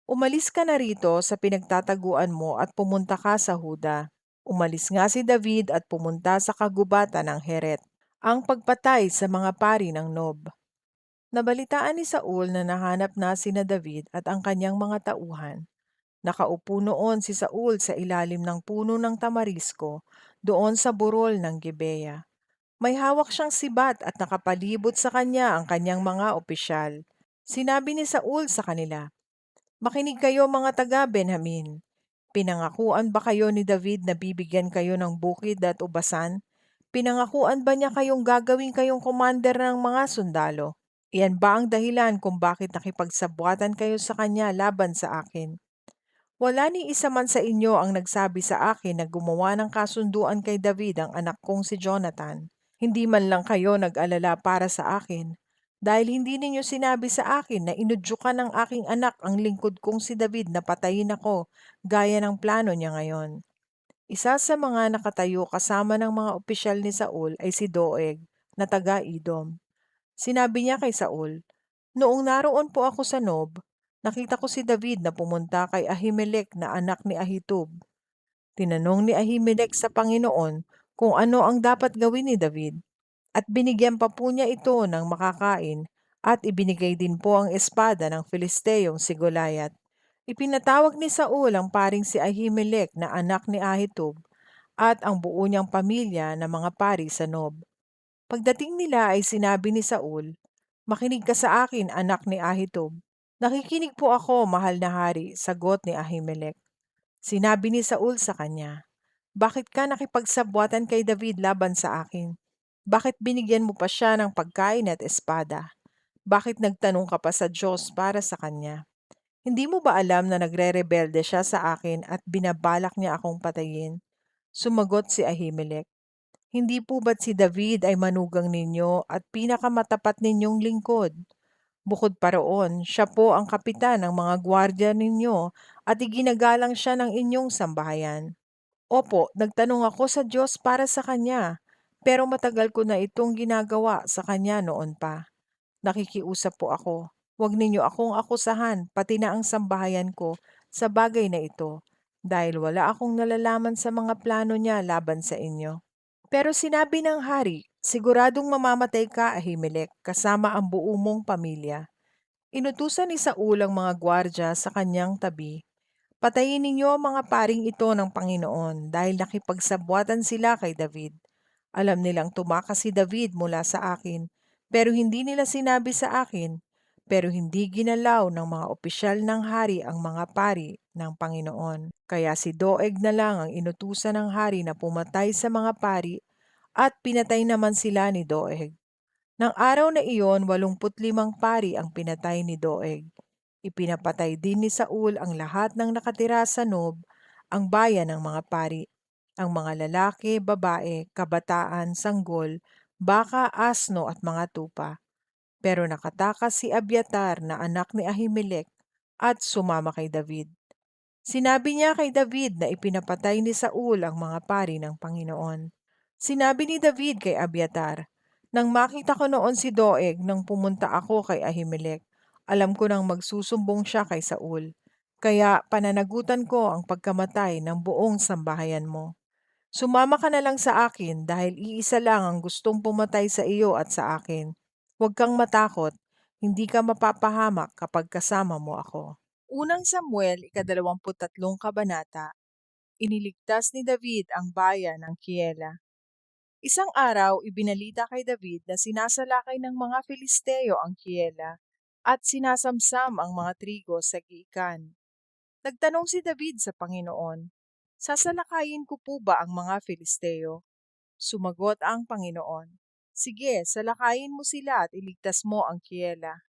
"Umalis ka na rito sa pinagtataguan mo at pumunta ka sa Huda." Umalis nga si David at pumunta sa kagubatan ng Heret, ang pagpatay sa mga pari ng Nob. Nabalitaan ni Saul na nahanap na sina David at ang kanyang mga tauhan. Nakaupo noon si Saul sa ilalim ng puno ng tamarisko doon sa burol ng Gibeya. May hawak siyang sibat at nakapalibot sa kanya ang kanyang mga opisyal. Sinabi ni Saul sa kanila, "Makinig kayo mga taga-Benjamin. Pinangakuan ba kayo ni David na bibigyan kayo ng bukid at ubasan? Pinangakuan ba niya kayong gagawin kayong commander ng mga sundalo? Iyan ba ang dahilan kung bakit nakipagsabwatan kayo sa kanya laban sa akin? Wala ni isa man sa inyo ang nagsabi sa akin na gumawa ng kasunduan kay David ang anak kong si Jonathan. Hindi man lang kayo nag-alala para sa akin. Dahil hindi ninyo sinabi sa akin na inudyukan ng aking anak ang lingkod kong si David na patayin ako, gaya ng plano niya ngayon." Isa sa mga nakatayo kasama ng mga opisyal ni Saul ay si Doeg na taga-Edom. Sinabi niya kay Saul, "Noong naroon po ako sa Nob, nakita ko si David na pumunta kay Ahimelek na anak ni Ahitub. Tinanong ni Ahimelek sa Panginoon kung ano ang dapat gawin ni David, at binigyan pa po niya ito ng makakain, at ibinigay din po ang espada ng Filisteyong si Goliath." Ipinatawag ni Saul ang paring si Ahimelek na anak ni Ahitub at ang buo niyang pamilya na mga pari sa Nob. Pagdating nila ay sinabi ni Saul, "Makinig ka sa akin, anak ni Ahitub." "Nakikinig po ako, mahal na hari," sagot ni Ahimelek. Sinabi ni Saul sa kanya, "Bakit ka nakipagsabwatan kay David laban sa akin? Bakit binigyan mo pa siya ng pagkain at espada? Bakit nagtanong ka pa sa Diyos para sa kanya? Hindi mo ba alam na nagre-rebelde siya sa akin at binabalak niya akong patayin?" Sumagot si Ahimelek, "Hindi po ba't si David ay manugang ninyo at pinakamatapat ninyong lingkod? Bukod pa roon, siya po ang kapitan ng mga gwardya ninyo at iginagalang siya ng inyong sambahayan. Opo, nagtanong ako sa Diyos para sa kanya, pero matagal ko na itong ginagawa sa kanya noon pa. Nakikiusap po ako, huwag ninyo akong akusahan, pati na ang sambahayan ko, sa bagay na ito, dahil wala akong nalalaman sa mga plano niya laban sa inyo." Pero sinabi ng hari, "Siguradong mamamatay ka, Ahimelek, kasama ang buo mong pamilya." Inutusan ni Saul ang mga gwardya sa kanyang tabi, "Patayin ninyo ang mga paring ito ng Panginoon dahil nakipagsabwatan sila kay David. Alam nilang tumakas si David mula sa akin, pero hindi nila sinabi sa akin." Pero hindi ginalaw ng mga opisyal ng hari ang mga pari ng Panginoon. Kaya si Doeg na lang ang inutusan ng hari na pumatay sa mga pari, at pinatay naman sila ni Doeg. Nang araw na iyon, 85 pari ang pinatay ni Doeg. Ipinapatay din ni Saul ang lahat ng nakatira sa Nob, ang bayan ng mga pari, ang mga lalaki, babae, kabataan, sanggol, baka, asno at mga tupa. Pero nakatakas si Abiatar na anak ni Ahimelek at sumama kay David. Sinabi niya kay David na ipinapatay ni Saul ang mga pari ng Panginoon. Sinabi ni David kay Abiatar, "Nang makita ko noon si Doeg nang pumunta ako kay Ahimelek, alam ko nang magsusumbong siya kay Saul. Kaya pananagutan ko ang pagkamatay ng buong sambahayan mo. Sumama ka na lang sa akin dahil iisa lang ang gustong pumatay sa iyo at sa akin. Huwag kang matakot, hindi ka mapapahamak kapag kasama mo ako." Unang Samuel, ika-23 kabanata. Iniligtas ni David ang bayan ng Kiela. Isang araw, ibinalita kay David na sinasalakay ng mga Filisteo ang Kiela at sinasamsam ang mga trigo sa gikan. Nagtanong si David sa Panginoon, "Sasalakayin ko po ba ang mga Filisteo?" Sumagot ang Panginoon, "Sige, salakayin mo sila at iligtas mo ang Kiela."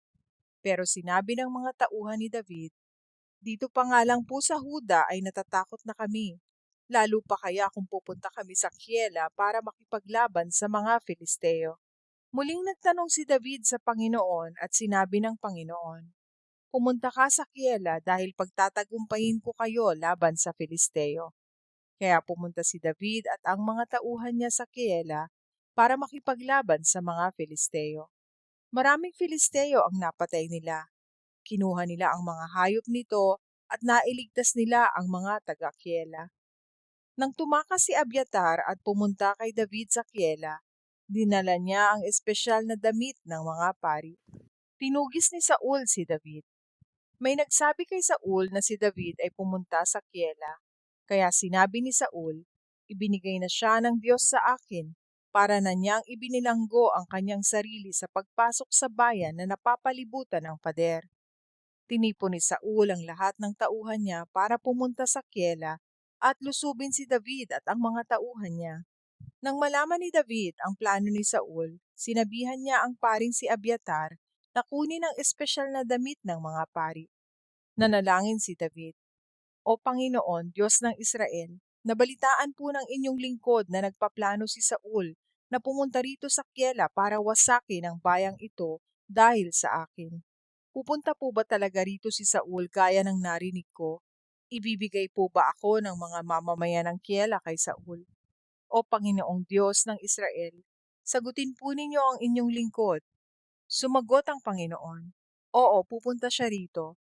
Pero sinabi ng mga tauhan ni David, "Dito pa nga lang po sa Huda ay natatakot na kami. Lalo pa kaya kung pupunta kami sa Kiela para makipaglaban sa mga Filisteo." Muling nagtanong si David sa Panginoon at sinabi ng Panginoon, "Pumunta ka sa Kiela dahil pagtatagumpayin ko kayo laban sa Filisteo." Kaya pumunta si David at ang mga tauhan niya sa Kiela para makipaglaban sa mga Filisteo. Maraming Filisteo ang napatay nila. Kinuha nila ang mga hayop nito at nailigtas nila ang mga taga-Kiela. Nang tumakas si Abiatar at pumunta kay David sa Kiela, dinala niya ang espesyal na damit ng mga pari. Tinugis ni Saul si David. May nagsabi kay Saul na si David ay pumunta sa Kiela. Kaya sinabi ni Saul, "Ibinigay na siya ng Diyos sa akin para na niyang ibinilanggo ang kanyang sarili sa pagpasok sa bayan na napapalibutan ng pader." Tinipon ni Saul ang lahat ng tauhan niya para pumunta sa Kiela at lusubin si David at ang mga tauhan niya. Nang malaman ni David ang plano ni Saul, sinabihan niya ang paring si Abiatar na kunin ang espesyal na damit ng mga pari. Nanalangin si David, "O Panginoon, Diyos ng Israel, nabalitaan po ng inyong lingkod na nagpaplano si Saul na pumunta rito sa Kiela para wasakin ang bayang ito dahil sa akin. Pupunta po ba talaga rito si Saul gaya ng narinig ko? Ibibigay po ba ako ng mga mamamayan ng Kiela kay Saul? O Panginoong Diyos ng Israel, sagutin po ninyo ang inyong lingkod. Sumagot ang Panginoon, oo, pupunta siya rito.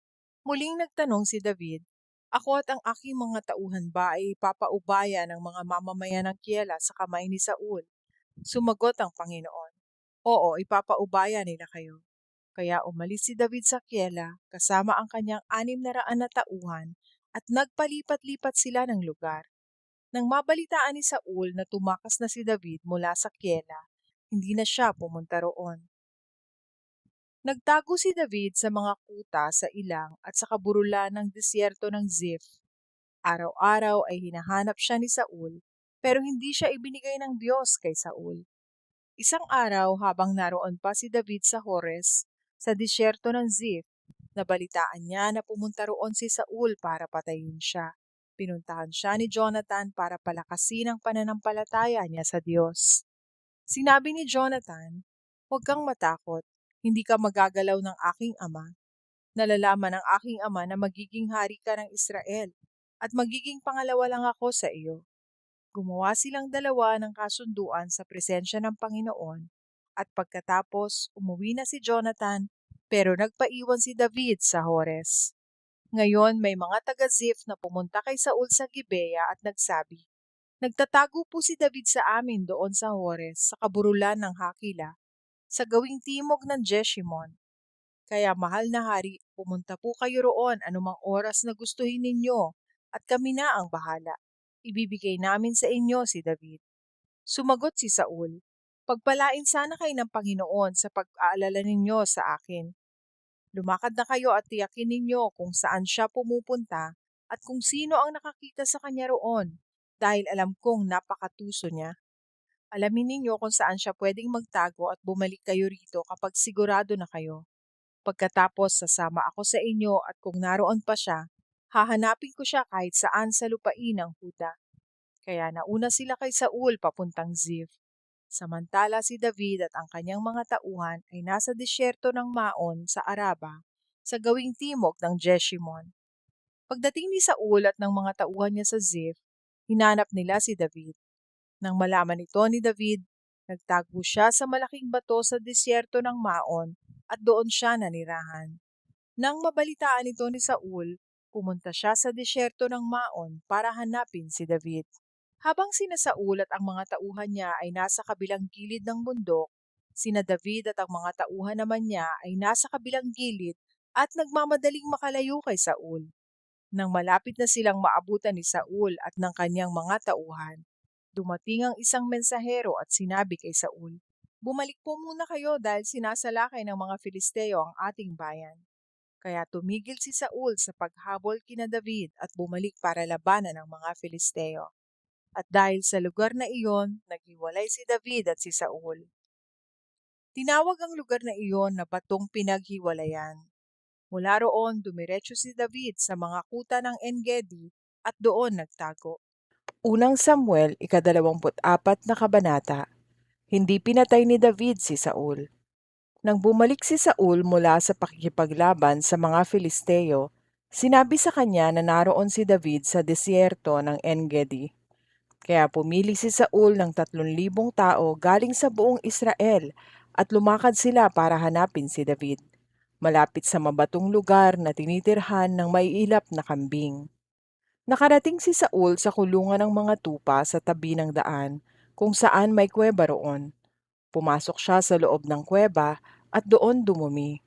Muling nagtanong si David, ako at ang aking mga tauhan ba ay ipapaubaya ng mga mamamayan ng Kiela sa kamay ni Saul? Sumagot ang Panginoon, oo, ipapaubaya nila kayo. Kaya umalis si David sa Kiela kasama ang kanyang 600 na tauhan at nagpalipat-lipat sila ng lugar. Nang mabalitaan ni Saul na tumakas na si David mula sa Kiela, hindi na siya pumunta roon. Nagtago si David sa mga kuta sa ilang at sa kaburulan ng disyerto ng Ziph. Araw-araw ay hinahanap siya ni Saul, pero hindi siya ibinigay ng Diyos kay Saul. Isang araw habang naroon pa si David sa Hores, sa disyerto ng Ziph, nabalitaan niya na pumunta roon si Saul para patayin siya. Pinuntahan siya ni Jonathan para palakasin ang pananampalataya niya sa Diyos. Sinabi ni Jonathan, "Huwag kang matakot, hindi ka magagalaw ng aking ama. Nalalaman ng aking ama na magiging hari ka ng Israel, at magiging pangalawa lang ako sa iyo." Gumawa silang dalawa ng kasunduan sa presensya ng Panginoon, at pagkatapos umuwi na si Jonathan, pero nagpaiwan si David sa Hores. Ngayon may mga taga-Ziph na pumunta kay Saul sa Gibea at nagsabi, "Nagtatago po si David sa amin doon sa Hores, sa kaburulan ng Hakila, sa gawing timog ng Jeshimon. Kaya mahal na hari, pumunta po kayo roon anumang oras na gustuhin ninyo, at kami na ang bahala. Ibibigay namin sa inyo si David." Sumagot si Saul, "Pagpalain sana kayo ng Panginoon sa pag-aalala ninyo sa akin. Lumakad na kayo at tiyakin ninyo kung saan siya pumupunta at kung sino ang nakakita sa kanya roon, dahil alam kong napakatuso niya. Alamin ninyo kung saan siya pwedeng magtago at bumalik kayo rito kapag sigurado na kayo. Pagkatapos sasama ako sa inyo, at kung naroon pa siya, hahanapin ko siya kahit saan sa lupain ng Huda." Kaya nauna sila kay Saul papuntang Ziph. Samantala si David at ang kanyang mga tauhan ay nasa disyerto ng Maon sa Araba, sa gawing timog ng Jeshimon. Pagdating ni Saul at ng mga tauhan niya sa Ziph, hinanap nila si David. Nang malaman ito ni David, nagtago siya sa malaking bato sa disyerto ng Maon at doon siya nanirahan. Nang mabalitaan ito ni Saul, pumunta siya sa disyerto ng Maon para hanapin si David. Habang sina Saul at ang mga tauhan niya ay nasa kabilang gilid ng bundok, sina David at ang mga tauhan naman niya ay nasa kabilang gilid at nagmamadaling makalayo kay Saul. Nang malapit na silang maabutan ni Saul at ng kanyang mga tauhan, dumating ang isang mensahero at sinabi kay Saul, "Bumalik po muna kayo dahil sinasalakay ng mga Filisteo ang ating bayan." Kaya tumigil si Saul sa paghabol kina David at bumalik para labanan ang mga Filisteo. At dahil sa lugar na iyon, naghiwalay si David at si Saul. Tinawag ang lugar na iyon na Batong Pinaghiwalayan. Mula roon, dumiretso si David sa mga kuta ng En-gedi at doon nagtago. Unang Samuel, 24 na kabanata. Hindi pinatay ni David si Saul. Nang bumalik si Saul mula sa pakikipaglaban sa mga Filisteo, sinabi sa kanya na naroon si David sa disyerto ng En-gedi. Kaya pumili si Saul ng 3,000 tao galing sa buong Israel at lumakad sila para hanapin si David, malapit sa mabatong lugar na tinitirhan ng maiilap na kambing. Nakarating si Saul sa kulungan ng mga tupa sa tabi ng daan, kung saan may kuweba roon. Pumasok siya sa loob ng kuweba at doon dumumi.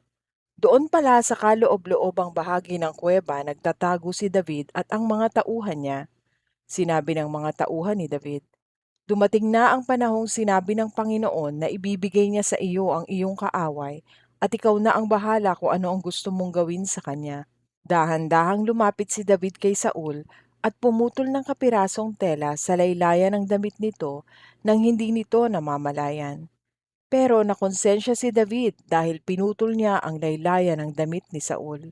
Doon pala sa kaloob-loobang bahagi ng kuweba nagtatago si David at ang mga tauhan niya. Sinabi ng mga tauhan ni David, "Dumating na ang panahong sinabi ng Panginoon na ibibigay niya sa iyo ang iyong kaaway, at ikaw na ang bahala kung ano ang gusto mong gawin sa kanya." Dahan-dahang lumapit si David kay Saul at pumutol ng kapirasong tela sa laylayan ng damit nito nang hindi nito namamalayan. Pero nakonsensya si David dahil pinutol niya ang laylayan ng damit ni Saul.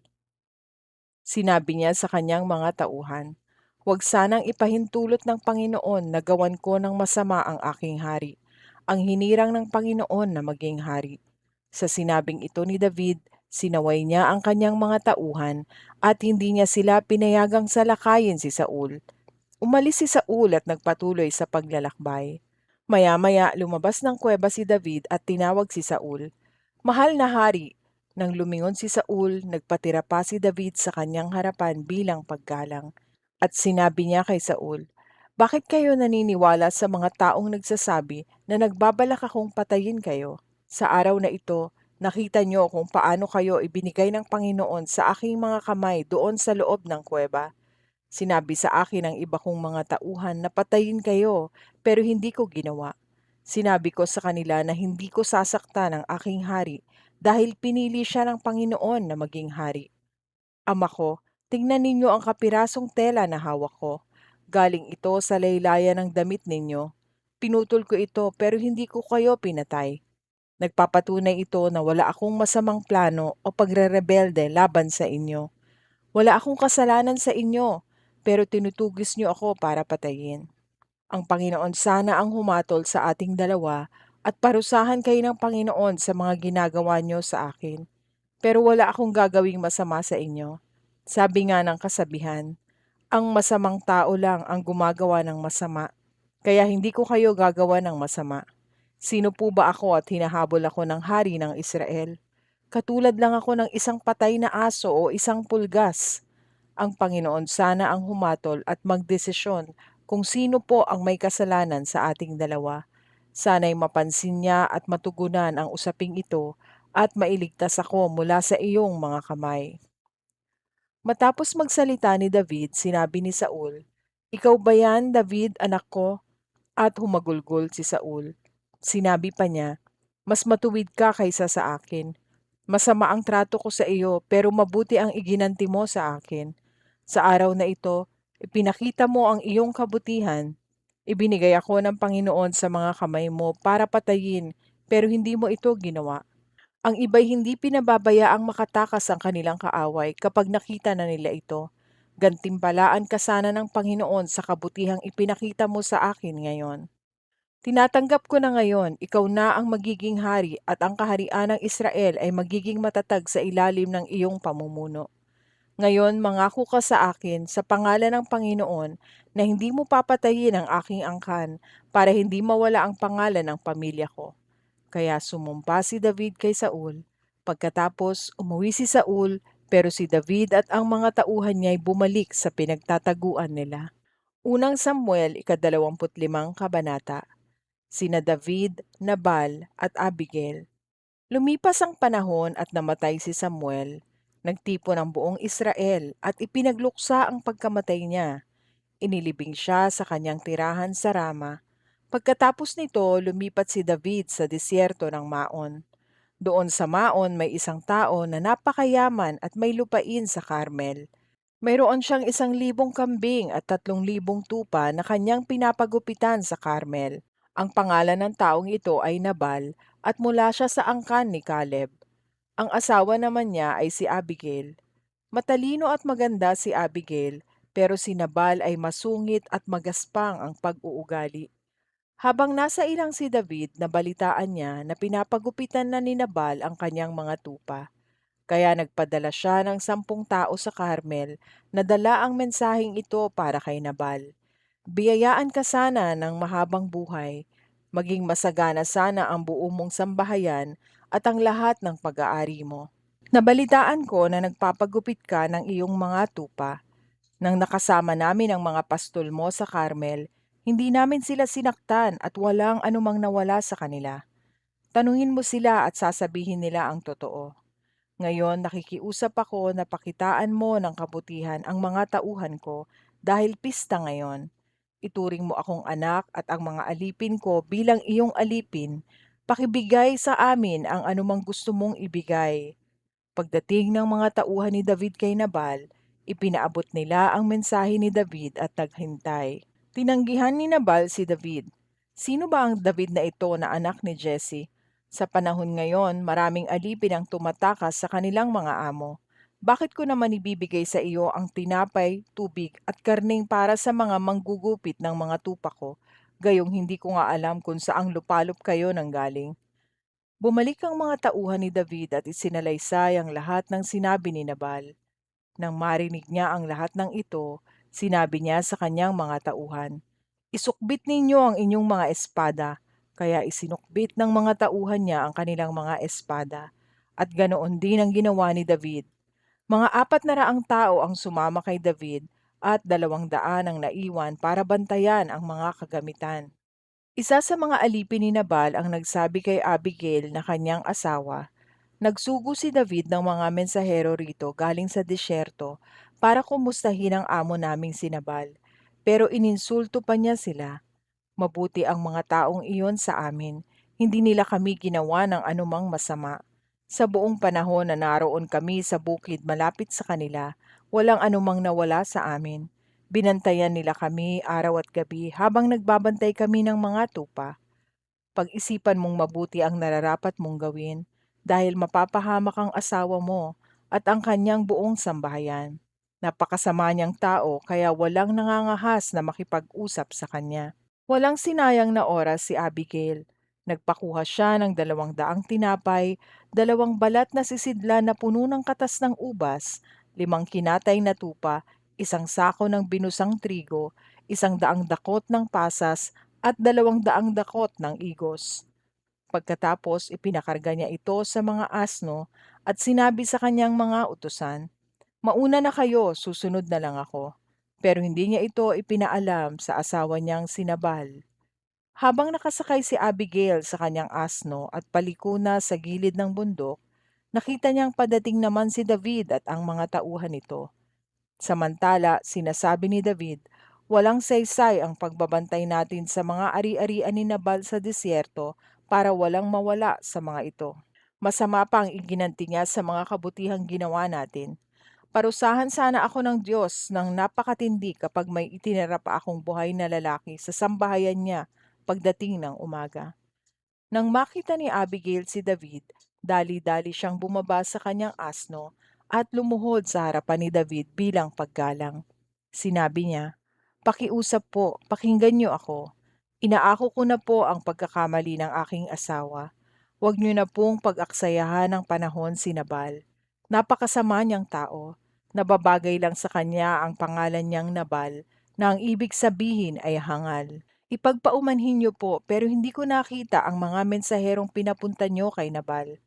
Sinabi niya sa kanyang mga tauhan, "Huwag sanang ipahintulot ng Panginoon na gawan ko ng masama ang aking hari, ang hinirang ng Panginoon na maging hari." Sa sinabing ito ni David, sinaway niya ang kanyang mga tauhan at hindi niya sila pinayagang salakayin si Saul. Umalis si Saul at nagpatuloy sa paglalakbay. Maya-maya lumabas ng kuweba si David at tinawag si Saul. Mahal na hari, nang lumingon si Saul, nagpatira pa si David sa kanyang harapan bilang paggalang. At sinabi niya kay Saul, "Bakit kayo naniniwala sa mga taong nagsasabi na nagbabalak akong patayin kayo? Sa araw na ito, nakita niyo kung paano kayo ibinigay ng Panginoon sa aking mga kamay doon sa loob ng kuweba. Sinabi sa akin ng iba kong mga tauhan na patayin kayo, pero hindi ko ginawa. Sinabi ko sa kanila na hindi ko sasaktan ang aking hari dahil pinili siya ng Panginoon na maging hari. Ama ko, tingnan ninyo ang kapirasong tela na hawak ko. Galing ito sa laylayan ng damit ninyo. Pinutol ko ito pero hindi ko kayo pinatay. Nagpapatunay ito na wala akong masamang plano o pagrerebelde laban sa inyo. Wala akong kasalanan sa inyo, pero tinutugis niyo ako para patayin. Ang Panginoon sana ang humatol sa ating dalawa at parusahan kayo ng Panginoon sa mga ginagawa niyo sa akin. Pero wala akong gagawing masama sa inyo. Sabi nga ng kasabihan, ang masamang tao lang ang gumagawa ng masama, kaya hindi ko kayo gagawa ng masama. Sino po ba ako at hinahabol ako ng hari ng Israel? Katulad lang ako ng isang patay na aso o isang pulgas. Ang Panginoon sana ang humatol at magdesisyon kung sino po ang may kasalanan sa ating dalawa. Sana'y mapansin niya at matugunan ang usaping ito at mailigtas ako mula sa iyong mga kamay." Matapos magsalita ni David, sinabi ni Saul, "Ikaw ba yan, David, anak ko?" At humagulgol si Saul. Sinabi pa niya, "Mas matuwid ka kaysa sa akin. Masama ang trato ko sa iyo pero mabuti ang iginanti mo sa akin. Sa araw na ito, ipinakita mo ang iyong kabutihan. Ibinigay ako ng Panginoon sa mga kamay mo para patayin pero hindi mo ito ginawa. Ang iba'y hindi pinababayaang makatakas ang kanilang kaaway kapag nakita na nila ito. Gantimpalaan ka sana ng Panginoon sa kabutihang ipinakita mo sa akin ngayon. Tinatanggap ko na ngayon, ikaw na ang magiging hari at ang kaharian ng Israel ay magiging matatag sa ilalim ng iyong pamumuno. Ngayon, mangako ka sa akin sa pangalan ng Panginoon na hindi mo papatayin ang aking angkan para hindi mawala ang pangalan ng pamilya ko." Kaya sumumpa si David kay Saul. Pagkatapos, umuwi si Saul, pero si David at ang mga tauhan niya ay bumalik sa pinagtataguan nila. Unang Samuel, ika-25 kabanata. Sina David, Nabal at Abigail. Lumipas ang panahon at namatay si Samuel. Nagtipon ang buong Israel at ipinagluksa ang pagkamatay niya. Inilibing siya sa kanyang tirahan sa Rama. Pagkatapos nito, lumipat si David sa disyerto ng Maon. Doon sa Maon may isang tao na napakayaman at may lupain sa Carmel. Mayroon siyang 1,000 kambing at 3,000 tupa na kanyang pinapagupitan sa Carmel. Ang pangalan ng taong ito ay Nabal at mula siya sa angkan ni Caleb. Ang asawa naman niya ay si Abigail. Matalino at maganda si Abigail, pero si Nabal ay masungit at magaspang ang pag-uugali. Habang nasa ilang si David, nabalitaan niya na pinapagupitan na ni Nabal ang kanyang mga tupa. Kaya nagpadala siya ng 10 tao sa Carmel na dala ang mensaheng ito para kay Nabal. "Biyayaan ka sana ng mahabang buhay, maging masagana sana ang buo mong sambahayan at ang lahat ng pag-aari mo. Nabalitaan ko na nagpapagupit ka ng iyong mga tupa. Nang nakasama namin ang mga pastol mo sa Carmel, hindi namin sila sinaktan at walang anumang nawala sa kanila. Tanungin mo sila at sasabihin nila ang totoo. Ngayon nakikiusap ako na pakitaan mo ng kabutihan ang mga tauhan ko dahil pista ngayon. Ituring mo akong anak at ang mga alipin ko bilang iyong alipin. Pakibigay sa amin ang anumang gusto mong ibigay." Pagdating ng mga tauhan ni David kay Nabal, ipinaabot nila ang mensahe ni David at naghintay. Tinanggihan ni Nabal si David. Sino ba ang David na ito na anak ni Jesse? Sa panahon ngayon, maraming alipin ang tumatakas sa kanilang mga amo. Bakit ko naman ibibigay sa iyo ang tinapay, tubig at karning para sa mga manggugupit ng mga tupa ko, gayong hindi ko nga alam kung saang lupalop kayo nang galing? Bumalik ang mga tauhan ni David at isinalaysay ang lahat ng sinabi ni Nabal. Nang marinig niya ang lahat ng ito, sinabi niya sa kanyang mga tauhan, "Isukbit ninyo ang inyong mga espada." Kaya isinukbit ng mga tauhan niya ang kanilang mga espada. At ganoon din ang ginawa ni David. Mga 400 tao ang sumama kay David at 200 ang naiwan para bantayan ang mga kagamitan. Isa sa mga alipin ni Nabal ang nagsabi kay Abigail na kanyang asawa, "Nagsugo si David ng mga mensahero rito galing sa disyerto para kumustahin ang amo naming si Nabal, pero ininsulto pa niya sila. Mabuti ang mga taong iyon sa amin, hindi nila kami ginawa ng anumang masama. Sa buong panahon na naroon kami sa bukid malapit sa kanila, walang anumang nawala sa amin. Binantayan nila kami araw at gabi habang nagbabantay kami ng mga tupa. Pag-isipan mong mabuti ang nararapat mong gawin dahil mapapahamak ang asawa mo at ang kanyang buong sambahayan. Napakasama niyang tao kaya walang nangangahas na makipag-usap sa kanya." Walang sinayang na oras si Abigail. Nagpakuha siya ng 200 tinapay, 2 balat na sisidlan na puno ng katas ng ubas, 5 kinatay na tupa, 1 sako ng binusang trigo, 100 dakot ng pasas, at 200 dakot ng igos. Pagkatapos ipinakarga niya ito sa mga asno at sinabi sa kanyang mga utusan, "Mauna na kayo, susunod na lang ako." Pero hindi niya ito ipinaalam sa asawa niyang sinabal. Habang nakasakay si Abigail sa kanyang asno at paliko na sa gilid ng bundok, nakita niyang padating naman si David at ang mga tauhan nito. Samantala, sinasabi ni David, "Walang saysay ang pagbabantay natin sa mga ari-arian ni Nabal sa disyerto para walang mawala sa mga ito. Masama pa ang iginanti niya sa mga kabutihang ginawa natin. Parusahan sana ako ng Diyos ng napakatindi kapag may itinira pa akong buhay na lalaki sa sambahayan niya pagdating ng umaga." Nang makita ni Abigail si David, dali-dali siyang bumaba sa kanyang asno at lumuhod sa harapan ni David bilang paggalang. Sinabi niya, "Pakiusap po, pakinggan niyo ako. Inaako ko na po ang pagkakamali ng aking asawa. Huwag niyo na pong pag-aksayahan ng panahon si Nabal. Napakasama niyang tao. Nababagay lang sa kanya ang pangalan niyang Nabal na ang ibig sabihin ay hangal. Ipagpaumanhin niyo po pero hindi ko nakita ang mga mensaherong pinapunta niyo kay Nabal.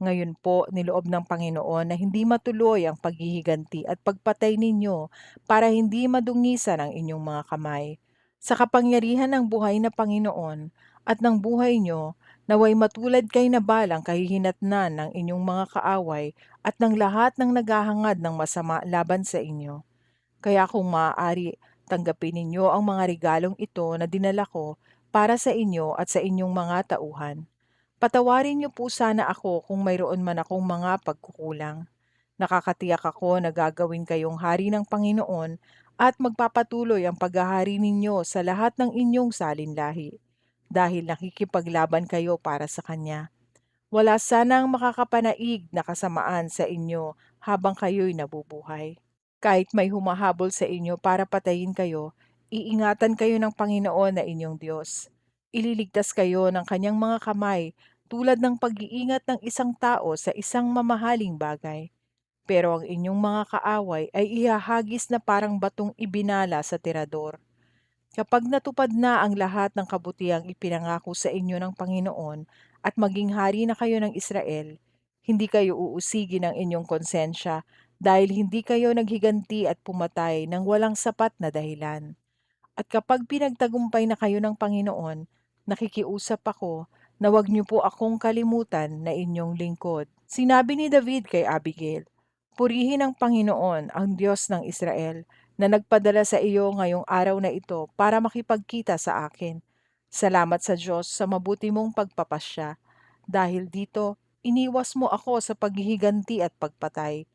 Ngayon po, niloob ng Panginoon na hindi matuloy ang paghihiganti at pagpatay ninyo para hindi madungisan ang inyong mga kamay. Sa kapangyarihan ng buhay na Panginoon at ng buhay niyo, naway matulad kay Nabal ang kahihinatnan ng inyong mga kaaway at ng lahat ng naghahangad ng masama laban sa inyo. Kaya kung maaari, tanggapin ninyo ang mga regalong ito na dinala ko para sa inyo at sa inyong mga tauhan. Patawarin niyo po sana ako kung mayroon man akong mga pagkukulang. Nakakatiyak ako na gagawin kayong hari ng Panginoon at magpapatuloy ang paghahari ninyo sa lahat ng inyong salinlahi, dahil nakikipaglaban kayo para sa Kanya. Wala sanang makakapanaig na kasamaan sa inyo habang kayo'y nabubuhay. Kahit may humahabol sa inyo para patayin kayo, iingatan kayo ng Panginoon na inyong Diyos. Ililigtas kayo ng kanyang mga kamay tulad ng pag-iingat ng isang tao sa isang mamahaling bagay. Pero ang inyong mga kaaway ay ihahagis na parang batong ibinala sa tirador. Kapag natupad na ang lahat ng kabutihang ipinangako sa inyo ng Panginoon at maging hari na kayo ng Israel, hindi kayo uusigi ng inyong konsensya dahil hindi kayo naghiganti at pumatay ng walang sapat na dahilan. At kapag pinagtagumpay na kayo ng Panginoon, nakikiusap ako na huwag niyo po akong kalimutan na inyong lingkod. Sinabi ni David kay Abigail, "Purihin ang Panginoon, ang Diyos ng Israel, na nagpadala sa iyo ngayong araw na ito para makipagkita sa akin. Salamat sa Diyos sa mabuti mong pagpapasya. Dahil dito, iniwas mo ako sa paghihiganti at pagpatay.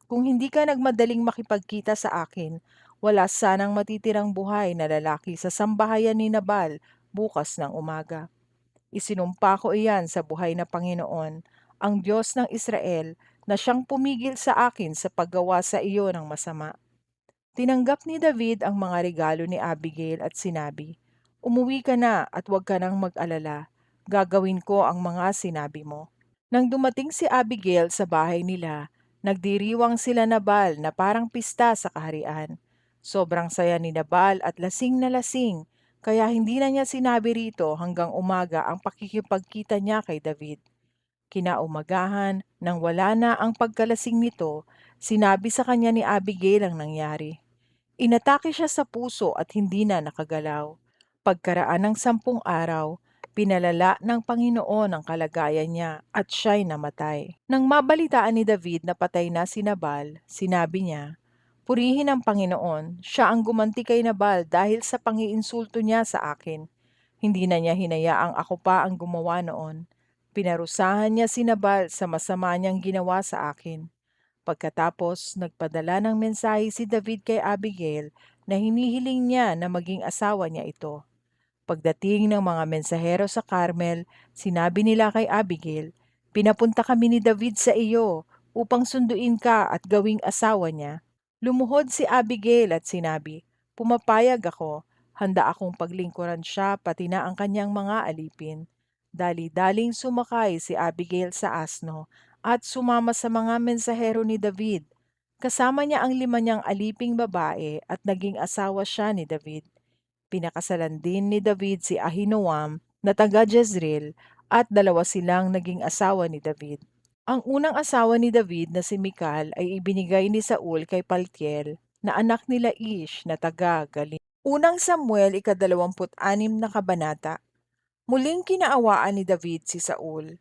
Kung hindi ka nagmadaling makipagkita sa akin, wala sanang matitirang buhay na lalaki sa sambahayan ni Nabal bukas ng umaga. Isinumpa ko iyan sa buhay na Panginoon, ang Diyos ng Israel, na siyang pumigil sa akin sa paggawa sa iyo ng masama." Tinanggap ni David ang mga regalo ni Abigail at sinabi, "Umuwi ka na at huwag ka nang mag-alala. Gagawin ko ang mga sinabi mo." Nang dumating si Abigail sa bahay nila, nagdiriwang sila Nabal na parang pista sa kaharian. Sobrang saya ni Nabal at lasing na lasing, kaya hindi na niya sinabi rito hanggang umaga ang pakikipagkita niya kay David. Kinaumagahan, nang wala na ang pagkalasing nito, sinabi sa kanya ni Abigail ang nangyari. Inatake siya sa puso at hindi na nakagalaw. Pagkaraan ng 10 araw, pinalala ng Panginoon ang kalagayan niya at siya'y namatay. Nang mabalitaan ni David na patay na si Nabal, sinabi niya, "Purihin ang Panginoon, siya ang gumanti kay Nabal dahil sa pangiinsulto niya sa akin. Hindi na niya hinayaang ako pa ang gumawa noon. Pinarusahan niya si Nabal sa masama niyang ginawa sa akin." Pagkatapos, nagpadala ng mensahe si David kay Abigail na hinihiling niya na maging asawa niya ito. Pagdating ng mga mensahero sa Carmel, sinabi nila kay Abigail, "Pinapunta kami ni David sa iyo upang sunduin ka at gawing asawa niya." Lumuhod si Abigail at sinabi, "Pumapayag ako, handa akong paglingkuran siya pati na ang kanyang mga alipin." Dali-daling sumakay si Abigail sa asno at sumama sa mga mensahero ni David. Kasama niya ang 5 niyang aliping babae at naging asawa siya ni David. Pinakasalan din ni David si Ahinoam na taga Jezreel at 2 silang naging asawa ni David. Ang unang asawa ni David na si Mikal ay ibinigay ni Saul kay Paltiel na anak nila Ish na taga Galim. Unang Samuel 26 na kabanata. Muling kinaawaan ni David si Saul.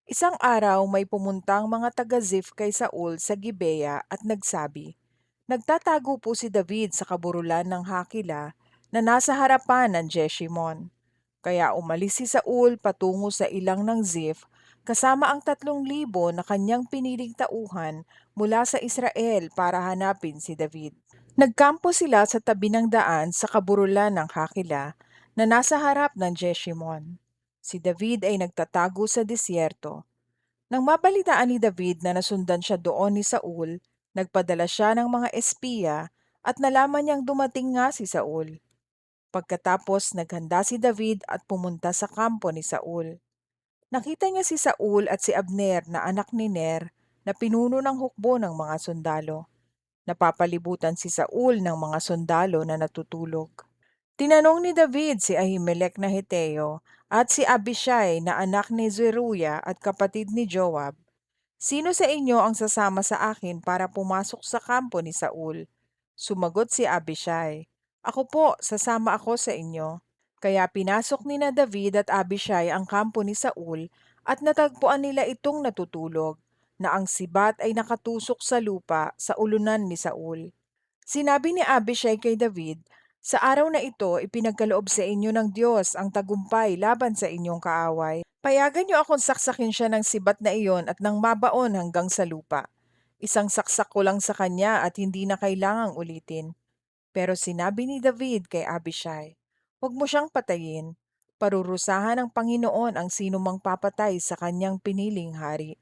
Isang araw may pumuntang mga taga-Ziph kay Saul sa Gibea at nagsabi, "Nagtatago po si David sa kaburulan ng Hakila na nasa harapan ng Jeshimon." Kaya umalis si Saul patungo sa ilang ng Ziph kasama ang 3,000 na kanyang piniling tauhan mula sa Israel para hanapin si David. Nagkampo sila sa tabi ng daan sa kaburulan ng Hakila na nasa harap ng Jeshimon. Si David ay nagtatago sa disyerto. Nang mabalitaan ni David na nasundan siya doon ni Saul, nagpadala siya ng mga espiya at nalaman niyang dumating nga si Saul. Pagkatapos naghanda si David at pumunta sa kampo ni Saul. Nakita niya si Saul at si Abner na anak ni Ner na pinuno ng hukbo ng mga sundalo. Napapalibutan si Saul ng mga sundalo na natutulog. Tinanong ni David si Ahimelech na Heteo at si Abishai na anak ni Zeruya at kapatid ni Joab, "Sino sa inyo ang sasama sa akin para pumasok sa kampo ni Saul?" Sumagot si Abishai, "Ako po, sasama ako sa inyo." Kaya pinasok ni na David at Abishai ang kampo ni Saul at natagpuan nila itong natutulog, na ang sibat ay nakatusok sa lupa sa ulunan ni Saul. Sinabi ni Abishai kay David, "Sa araw na ito, ipinagkaloob sa inyo ng Diyos ang tagumpay laban sa inyong kaaway. Payagan niyo akong saksakin siya ng sibat na iyon at nang mabaon hanggang sa lupa. Isang saksak ko lang sa kanya at hindi na kailangang ulitin." Pero sinabi ni David kay Abishai, "Huwag mo siyang patayin. Parurusahan ng Panginoon ang sinumang papatay sa kanyang piniling hari.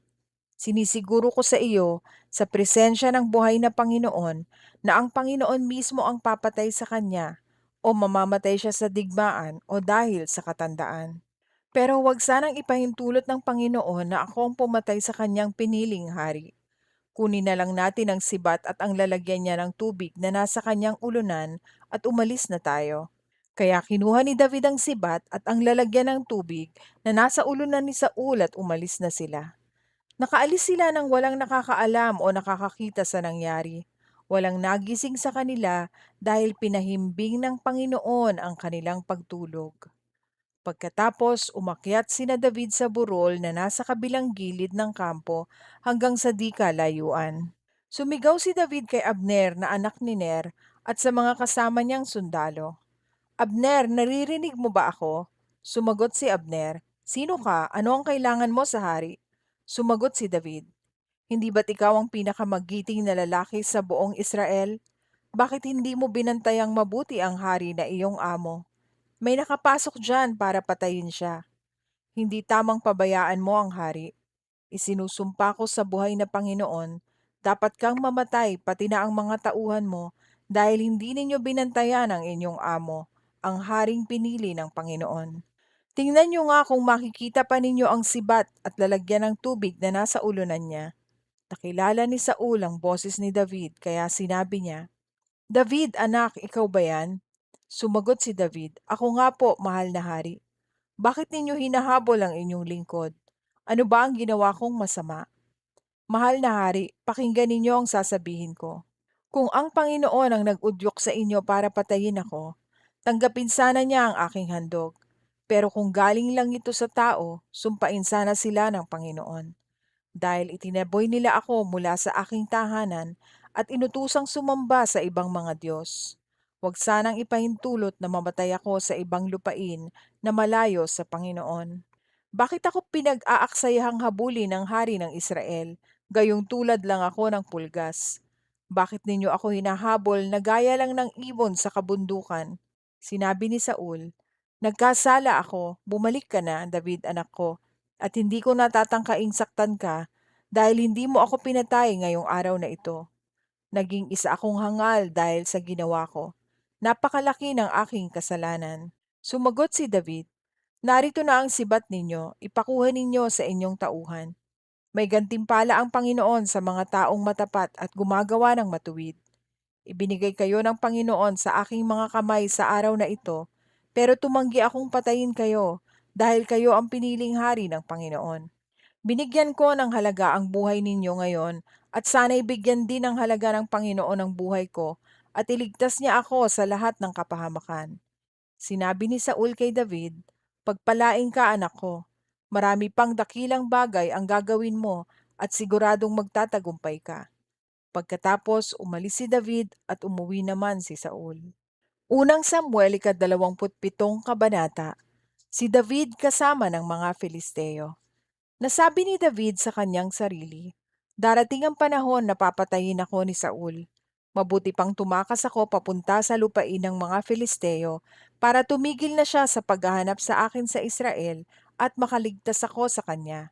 Sinisiguro ko sa iyo, sa presensya ng buhay na Panginoon, na ang Panginoon mismo ang papatay sa kanya, o mamamatay siya sa digmaan o dahil sa katandaan. Pero huwag sanang ipahintulot ng Panginoon na ako ang pumatay sa kanyang piniling hari. Kunin na lang natin ang sibat at ang lalagyan niya ng tubig na nasa kanyang ulunan at umalis na tayo." Kaya kinuha ni David ang sibat at ang lalagyan ng tubig na nasa ulunan ni Saul at umalis na sila. Nakaalis sila nang walang nakakaalam o nakakakita sa nangyari. Walang nagising sa kanila dahil pinahimbing ng Panginoon ang kanilang pagtulog. Pagkatapos, umakyat sina David sa burol na nasa kabilang gilid ng kampo hanggang sa di kalayuan. Sumigaw si David kay Abner na anak ni Ner at sa mga kasama niyang sundalo, "Abner, naririnig mo ba ako?" Sumagot si Abner, "Sino ka? Ano ang kailangan mo sa hari?" Sumagot si David, "Hindi ba't ikaw ang pinakamagiting na lalaki sa buong Israel? Bakit hindi mo binantayang mabuti ang hari na iyong amo? May nakapasok diyan para patayin siya. Hindi tamang pabayaan mo ang hari. Isinusumpa ko sa buhay na Panginoon, dapat kang mamatay pati na ang mga tauhan mo dahil hindi ninyo binantayan ang inyong amo, ang haring pinili ng Panginoon." Tingnan niyo nga kung makikita pa ninyo ang sibat at lalagyan ng tubig na nasa ulunan niya. Nakilala ni Saul ang boses ni David kaya sinabi niya, David anak, ikaw ba yan? Sumagot si David, Ako nga po, mahal na hari. Bakit ninyo hinahabol ang inyong lingkod? Ano ba ang ginawa kong masama? Mahal na hari, pakinggan ninyo ang sasabihin ko. Kung ang Panginoon ang nag-udyok sa inyo para patayin ako, tanggapin sana niya ang aking handog. Pero kung galing lang ito sa tao, sumpain sana sila ng Panginoon. Dahil itinaboy nila ako mula sa aking tahanan at inutusang sumamba sa ibang mga Diyos. Huwag sanang ipahintulot na mamatay ako sa ibang lupain na malayo sa Panginoon. Bakit ako pinag-aaksayahang habulin ng hari ng Israel, gayong tulad lang ako ng pulgas? Bakit ninyo ako hinahabol na gaya lang ng ibon sa kabundukan? Sinabi ni Saul, Nagkasala ako, bumalik ka na, David anak ko, at hindi ko natatangkaing saktan ka dahil hindi mo ako pinatay ngayong araw na ito. Naging isa akong hangal dahil sa ginawa ko. Napakalaki ng aking kasalanan. Sumagot si David, Narito na ang sibat ninyo, ipakuha ninyo sa inyong tauhan. May gantimpala ang Panginoon sa mga taong matapat at gumagawa ng matuwid. Ibinigay kayo ng Panginoon sa aking mga kamay sa araw na ito, pero tumanggi akong patayin kayo dahil kayo ang piniling hari ng Panginoon. Binigyan ko ng halaga ang buhay ninyo ngayon at sana'y bigyan din ng halaga ng Panginoon ang buhay ko at iligtas niya ako sa lahat ng kapahamakan. Sinabi ni Saul kay David, Pagpalain ka anak ko, marami pang dakilang bagay ang gagawin mo at siguradong magtatagumpay ka. Pagkatapos, umalis si David at umuwi naman si Saul. Unang Samuel 27 kabanata. Si David kasama ng mga Filisteo. Nasabi ni David sa kanyang sarili, Darating ang panahon na papatayin ako ni Saul. Mabuti pang tumakas ako papunta sa lupain ng mga Filisteo para tumigil na siya sa paghahanap sa akin sa Israel at makaligtas ako sa kanya.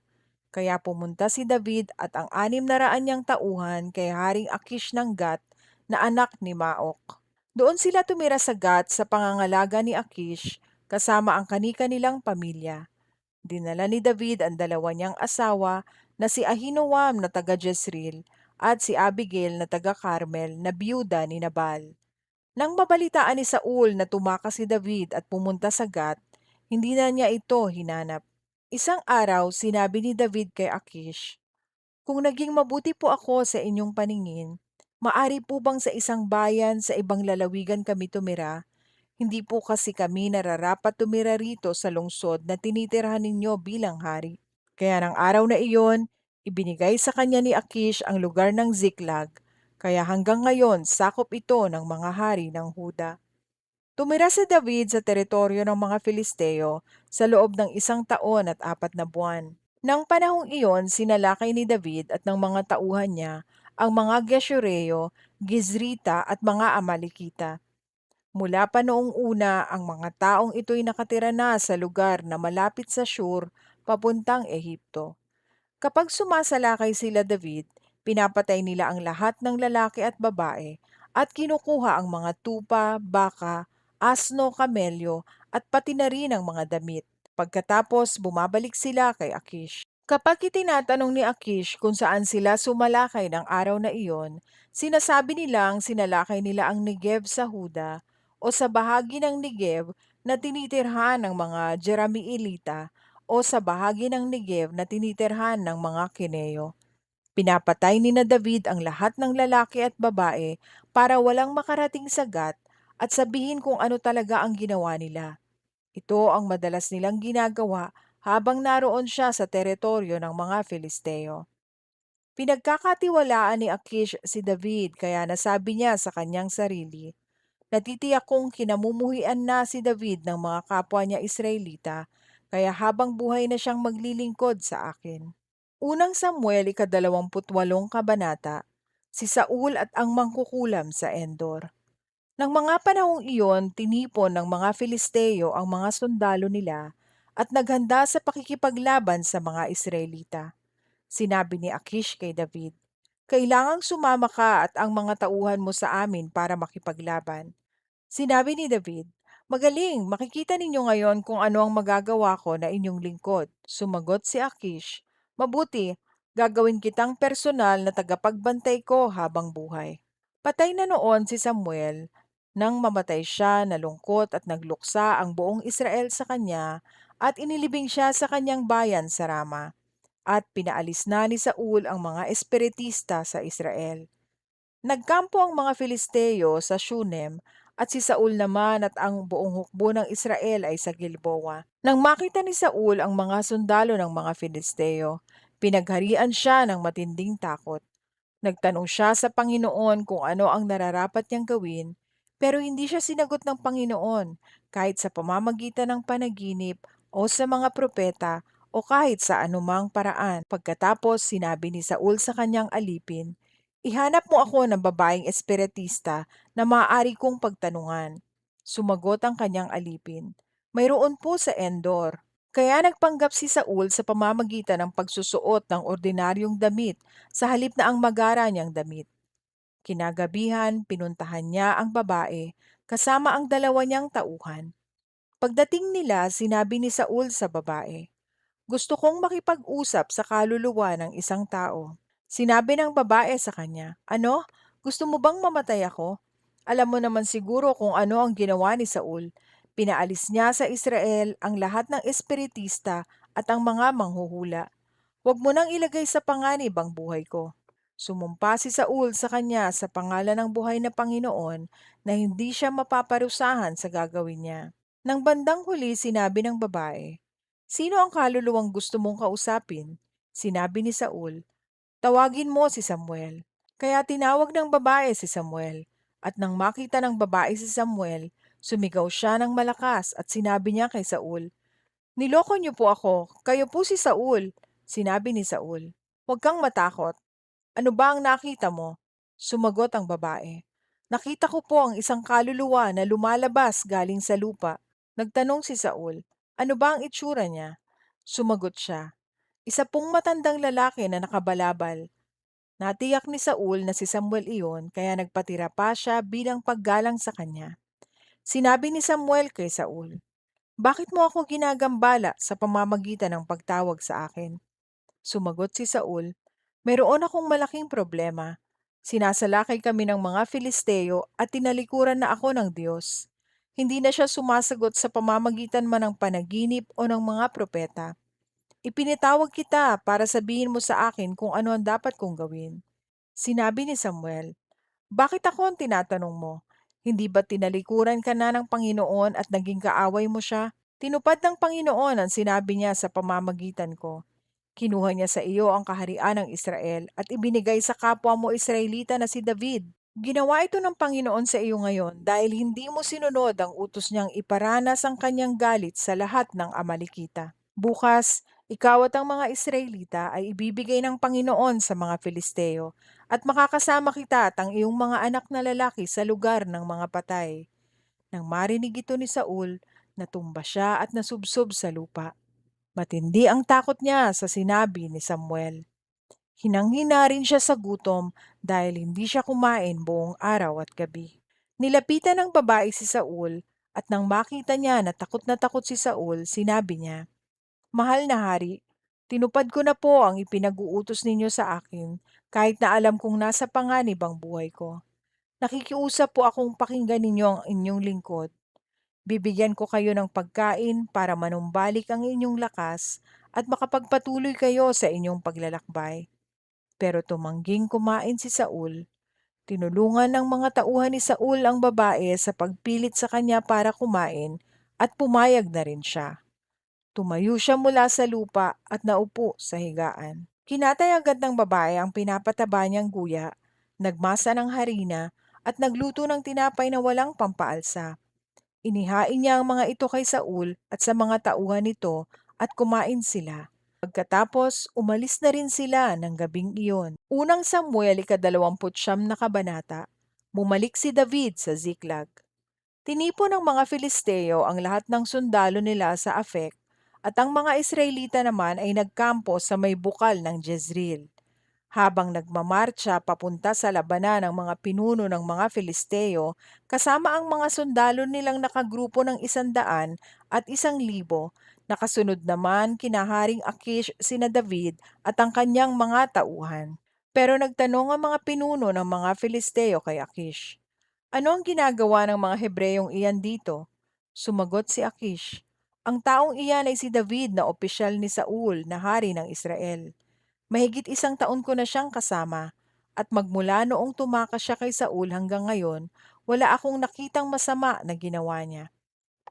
Kaya pumunta si David at ang 600 niyang tauhan kay Haring Akish ng Gat na anak ni Maok. Doon sila tumira sa Gat sa pangangalaga ni Akish kasama ang kani-kanilang pamilya. Dinala ni David ang dalawa niyang asawa na si Ahinoam na taga Jezreel at si Abigail na taga Carmel na biyuda ni Nabal. Nang mabalitaan ni Saul na tumakas si David at pumunta sa Gat, hindi na niya ito hinanap. Isang araw, sinabi ni David kay Akish, Kung naging mabuti po ako sa inyong paningin, maari po bang sa isang bayan sa ibang lalawigan kami tumira? Hindi po kasi kami nararapat tumira rito sa lungsod na tinitirhan ninyo bilang hari. Kaya ng araw na iyon, ibinigay sa kanya ni Akish ang lugar ng Ziklag, kaya hanggang ngayon sakop ito ng mga hari ng Huda. Tumira si David sa teritoryo ng mga Filisteo sa loob ng 1 taon at 4 na buwan. Nang panahong iyon, sinalakay ni David at ng mga tauhan niya ang mga Geshureo, Gizrita at mga Amalekita. Mula pa noong una, ang mga taong ito'y nakatira na sa lugar na malapit sa Shur, papuntang Ehipto. Kapag sumasalakay sila David, pinapatay nila ang lahat ng lalaki at babae at kinukuha ang mga tupa, baka, asno, kamelyo at pati na rin ang mga damit. Pagkatapos, bumabalik sila kay Akish. Kapag itinatanong ni Akish kung saan sila sumalakay ng araw na iyon, sinasabi nilang sinalakay nila ang Negev sa Huda o sa bahagi ng Negev na tinitirhan ng mga Jeramielita o sa bahagi ng Negev na tinitirhan ng mga Kineo. Pinapatay ni na David ang lahat ng lalaki at babae para walang makarating sa Gat at sabihin kung ano talaga ang ginawa nila. Ito ang madalas nilang ginagawa habang naroon siya sa teritoryo ng mga Filisteo. Pinagkakatiwalaan ni Akish si David kaya nasabi niya sa kanyang sarili, Natitiyak kong kinamumuhian na si David ng mga kapwa niya Israelita, kaya habang buhay na siyang maglilingkod sa akin. Unang Samuel 28 kabanata. Si Saul at ang mangkukulam sa Endor. Nang mga panahong iyon, tinipon ng mga Filisteo ang mga sundalo nila at naghanda sa pakikipaglaban sa mga Israelita. Sinabi ni Akish kay David, Kailangang sumama ka at ang mga tauhan mo sa amin para makipaglaban. Sinabi ni David, Magaling! Makikita ninyo ngayon kung ano ang magagawa ko na inyong lingkod. Sumagot si Akish, mabuti, gagawin kitang personal na tagapagbantay ko habang buhay. Patay na noon si Samuel. Nang mamatay siya, nalungkot at nagluksa ang buong Israel sa kanya at inilibing siya sa kanyang bayan sa Rama. At pinaalis na ni Saul ang mga espiritista sa Israel. Nagkampo ang mga Filisteo sa Shunem at si Saul naman at ang buong hukbo ng Israel ay sa Gilboa. Nang makita ni Saul ang mga sundalo ng mga Filisteo, pinagharian siya ng matinding takot. Nagtanong siya sa Panginoon kung ano ang nararapat niyang gawin, pero hindi siya sinagot ng Panginoon kahit sa pamamagitan ng panaginip o sa mga propeta o kahit sa anumang paraan. Pagkatapos sinabi ni Saul sa kanyang alipin, ihanap mo ako ng babaeng espiritista na maaari kong pagtanungan. Sumagot ang kanyang alipin, mayroon po sa Endor. Kaya nagpanggap si Saul sa pamamagitan ng pagsusuot ng ordinaryong damit sa halip na ang magara niyang damit. Kinagabihan, pinuntahan niya ang babae kasama ang dalawa niyang tauhan. Pagdating nila, sinabi ni Saul sa babae, gusto kong makipag-usap sa kaluluwa ng isang tao. Sinabi ng babae sa kanya, ano? Gusto mo bang mamatay ako? Alam mo naman siguro kung ano ang ginawa ni Saul. Pinaalis niya sa Israel ang lahat ng espiritista at ang mga manghuhula. Huwag mo nang ilagay sa panganib ang buhay ko. Sumumpa si Saul sa kanya sa pangalan ng buhay na Panginoon na hindi siya mapaparusahan sa gagawin niya. Nang bandang huli sinabi ng babae, sino ang kaluluwang gusto mong kausapin? Sinabi ni Saul, tawagin mo si Samuel. Kaya tinawag ng babae si Samuel. At nang makita ng babae si Samuel, sumigaw siya ng malakas at sinabi niya kay Saul, niloko niyo po ako, kayo po si Saul. Sinabi ni Saul, huwag kang matakot. Ano ba ang nakita mo? Sumagot ang babae. Nakita ko po ang isang kaluluwa na lumalabas galing sa lupa. Nagtanong si Saul, ano ba ang itsura niya? Sumagot siya, isa pong matandang lalaki na nakabalabal. Natiyak ni Saul na si Samuel iyon kaya nagpatira pa siya bilang paggalang sa kanya. Sinabi ni Samuel kay Saul, bakit mo ako ginagambala sa pamamagitan ng pagtawag sa akin? Sumagot si Saul, mayroon akong malaking problema. Sinasalakay kami ng mga Filisteo at tinalikuran na ako ng Diyos. Hindi na siya sumasagot sa pamamagitan man ng panaginip o ng mga propeta. Ipinitawag kita para sabihin mo sa akin kung ano ang dapat kong gawin. Sinabi ni Samuel, bakit ako ang tinatanong mo? Hindi ba tinalikuran ka na ng Panginoon at naging kaaway mo siya? Tinupad ng Panginoon ang sinabi niya sa pamamagitan ko. Kinuha niya sa iyo ang kaharian ng Israel at ibinigay sa kapwa mo Israelita na si David. Ginawa ito ng Panginoon sa iyo ngayon dahil hindi mo sinunod ang utos niyang iparanas ang kanyang galit sa lahat ng Amalekita. Bukas, ikaw at ang mga Israelita ay ibibigay ng Panginoon sa mga Filisteo at makakasama kita at ang iyong mga anak na lalaki sa lugar ng mga patay. Nang marinig ito ni Saul, natumba siya at nasubsob sa lupa. Matindi ang takot niya sa sinabi ni Samuel. Hinang-hina rin siya sa gutom dahil hindi siya kumain buong araw at gabi. Nilapitan ng babae si Saul at nang makita niya na takot si Saul, sinabi niya, mahal na hari, tinupad ko na po ang ipinag-uutos ninyo sa akin kahit na alam kong nasa panganib ang buhay ko. Nakikiusap po akong pakinggan ninyo ang inyong lingkod. Bibigyan ko kayo ng pagkain para manumbalik ang inyong lakas at makapagpatuloy kayo sa inyong paglalakbay. Pero tumangging kumain si Saul. Tinulungan ng mga tauhan ni Saul ang babae sa pagpilit sa kanya para kumain at pumayag na rin siya. Tumayo siya mula sa lupa at naupo sa higaan. Kinatay agad ng babae ang pinapataba niyang guya, nagmasa ng harina at nagluto ng tinapay na walang pampaalsa. Inihain niya ang mga ito kay Saul at sa mga tauhan nito at kumain sila. Pagkatapos, umalis na rin sila ng gabing iyon. Unang Samuel 29 na kabanata. Bumalik si David sa Ziklag. Tinipon ng mga Filisteo ang lahat ng sundalo nila sa Afek at ang mga Israelita naman ay nagkampo sa may bukal ng Jezreel. Habang nagmamarcha papunta sa labanan ng mga pinuno ng mga Filisteo, kasama ang mga sundalo nilang nakagrupo ng 100 at 1,000, nakasunod naman kina Haring Akish sina David at ang kanyang mga tauhan. Pero nagtanong ang mga pinuno ng mga Filisteo kay Akish, "Ano ang ginagawa ng mga Hebreyong iyan dito?" Sumagot si Akish, "Ang taong iyan ay si David na opisyal ni Saul na hari ng Israel. Mahigit 1 taon ko na siyang kasama, at magmula noong tumakas siya kay Saul hanggang ngayon, wala akong nakitang masama na ginawa niya."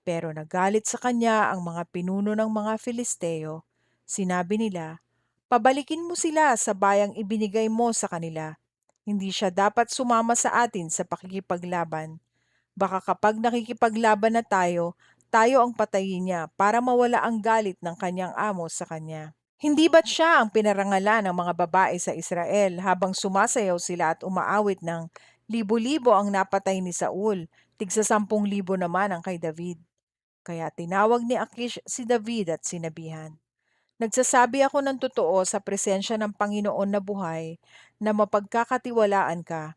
Pero nagalit sa kanya ang mga pinuno ng mga Filisteo. Sinabi nila, "Pabalikin mo sila sa bayang ibinigay mo sa kanila. Hindi siya dapat sumama sa atin sa pakikipaglaban. Baka kapag nakikipaglaban na tayo, tayo ang patayin niya para mawala ang galit ng kanyang amo sa kanya." Hindi ba't siya ang pinarangalan ng mga babae sa Israel habang sumasayaw sila at umaawit ng libo-libo ang napatay ni Saul, tigsa 10,000 naman ang kay David. Kaya tinawag ni Akish si David at sinabihan, "Nagsasabi ako ng totoo sa presensya ng Panginoon na buhay na mapagkakatiwalaan ka.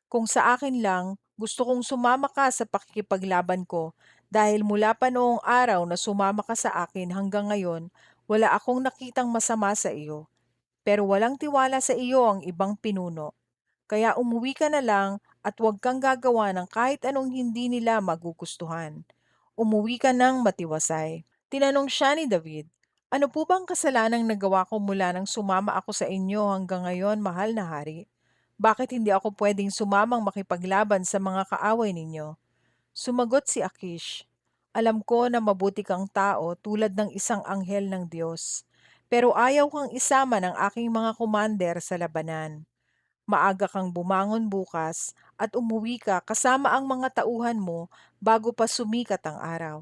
Kung sa akin lang, gusto kong sumama ka sa pakikipaglaban ko dahil mula pa noong araw na sumama ka sa akin hanggang ngayon, wala akong nakitang masama sa iyo. Pero walang tiwala sa iyo ang ibang pinuno. Kaya umuwi ka na lang at huwag kang gagawa ng kahit anong hindi nila magugustuhan. Umuwi ka ng matiwasay." Tinanong siya ni David, "Ano po bang kasalanang nagawa ko mula nang sumama ako sa inyo hanggang ngayon, mahal na hari? Bakit hindi ako pwedeng sumamang makipaglaban sa mga kaaway ninyo?" Sumagot si Akish, "Alam ko na mabuti kang tao tulad ng isang anghel ng Diyos, pero ayaw kang isama ng aking mga komander sa labanan. Maaga kang bumangon bukas at umuwi ka kasama ang mga tauhan mo bago pa sumikat ang araw."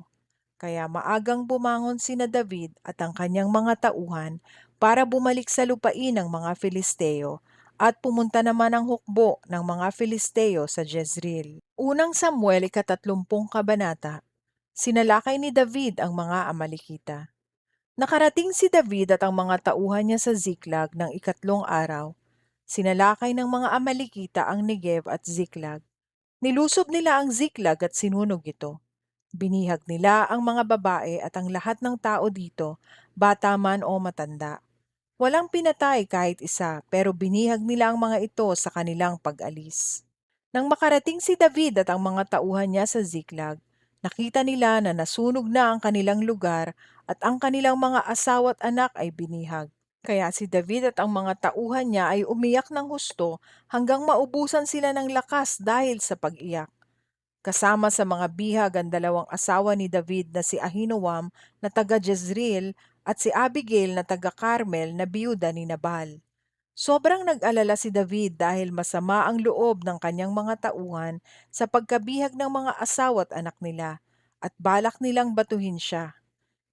Kaya maagang bumangon sina David at ang kanyang mga tauhan para bumalik sa lupain ng mga Filisteo, at pumunta naman ang hukbo ng mga Filisteo sa Jezreel. Unang Samuel 30 kabanata. Sinalakay ni David ang mga Amalekita. Nakarating si David at ang mga tauhan niya sa Ziklag ng 3 araw. Sinalakay ng mga Amalekita ang Negev at Ziklag. Nilusob nila ang Ziklag at sinunog ito. Binihag nila ang mga babae at ang lahat ng tao dito, bata man o matanda. Walang pinatay kahit isa, pero binihag nila ang mga ito sa kanilang pag-alis. Nang makarating si David at ang mga tauhan niya sa Ziklag, nakita nila na nasunog na ang kanilang lugar at ang kanilang mga asawa at anak ay binihag. Kaya si David at ang mga tauhan niya ay umiyak ng husto hanggang maubusan sila ng lakas dahil sa pag-iyak. Kasama sa mga bihag ang 2 asawa ni David na si Ahinoam na taga Jezreel at si Abigail na taga Carmel na biyuda ni Nabal. Sobrang nag-alala si David dahil masama ang loob ng kanyang mga tauhan sa pagkabihag ng mga asawa at anak nila, at balak nilang batuhin siya.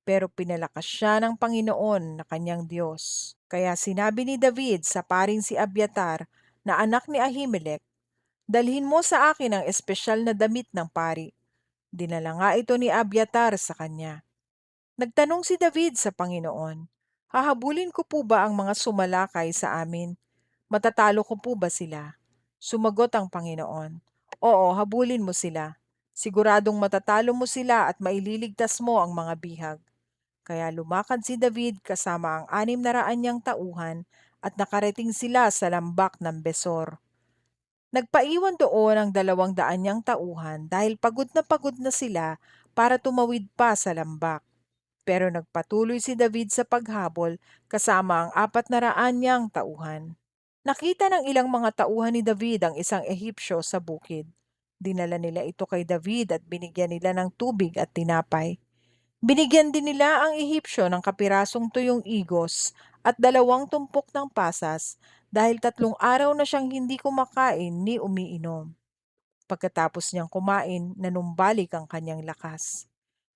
Pero pinalakas siya ng Panginoon na kanyang Diyos. Kaya sinabi ni David sa paring si Abiatar na anak ni Ahimelech, "Dalhin mo sa akin ang espesyal na damit ng pari." Dinala nga ito ni Abiatar sa kanya. Nagtanong si David sa Panginoon, "Hahabulin ko po ba ang mga sumalakay sa amin? Matatalo ko po ba sila?" Sumagot ang Panginoon, "Oo, habulin mo sila. Siguradong matatalo mo sila at maililigtas mo ang mga bihag." Kaya lumakad si David kasama ang 600 niyang tauhan at nakarating sila sa lambak ng Besor. Nagpaiwan doon ang 200 niyang tauhan dahil pagod na sila para tumawid pa sa lambak. Pero nagpatuloy si David sa paghabol kasama ang 400 niyang tauhan. Nakita ng ilang mga tauhan ni David ang isang Ehipsyo sa bukid. Dinala nila ito kay David at binigyan nila ng tubig at tinapay. Binigyan din nila ang Ehipsyo ng kapirasong tuyong igos at 2 tumpok ng pasas dahil 3 araw na siyang hindi kumakain ni umiinom. Pagkatapos niyang kumain, nanumbalik ang kanyang lakas.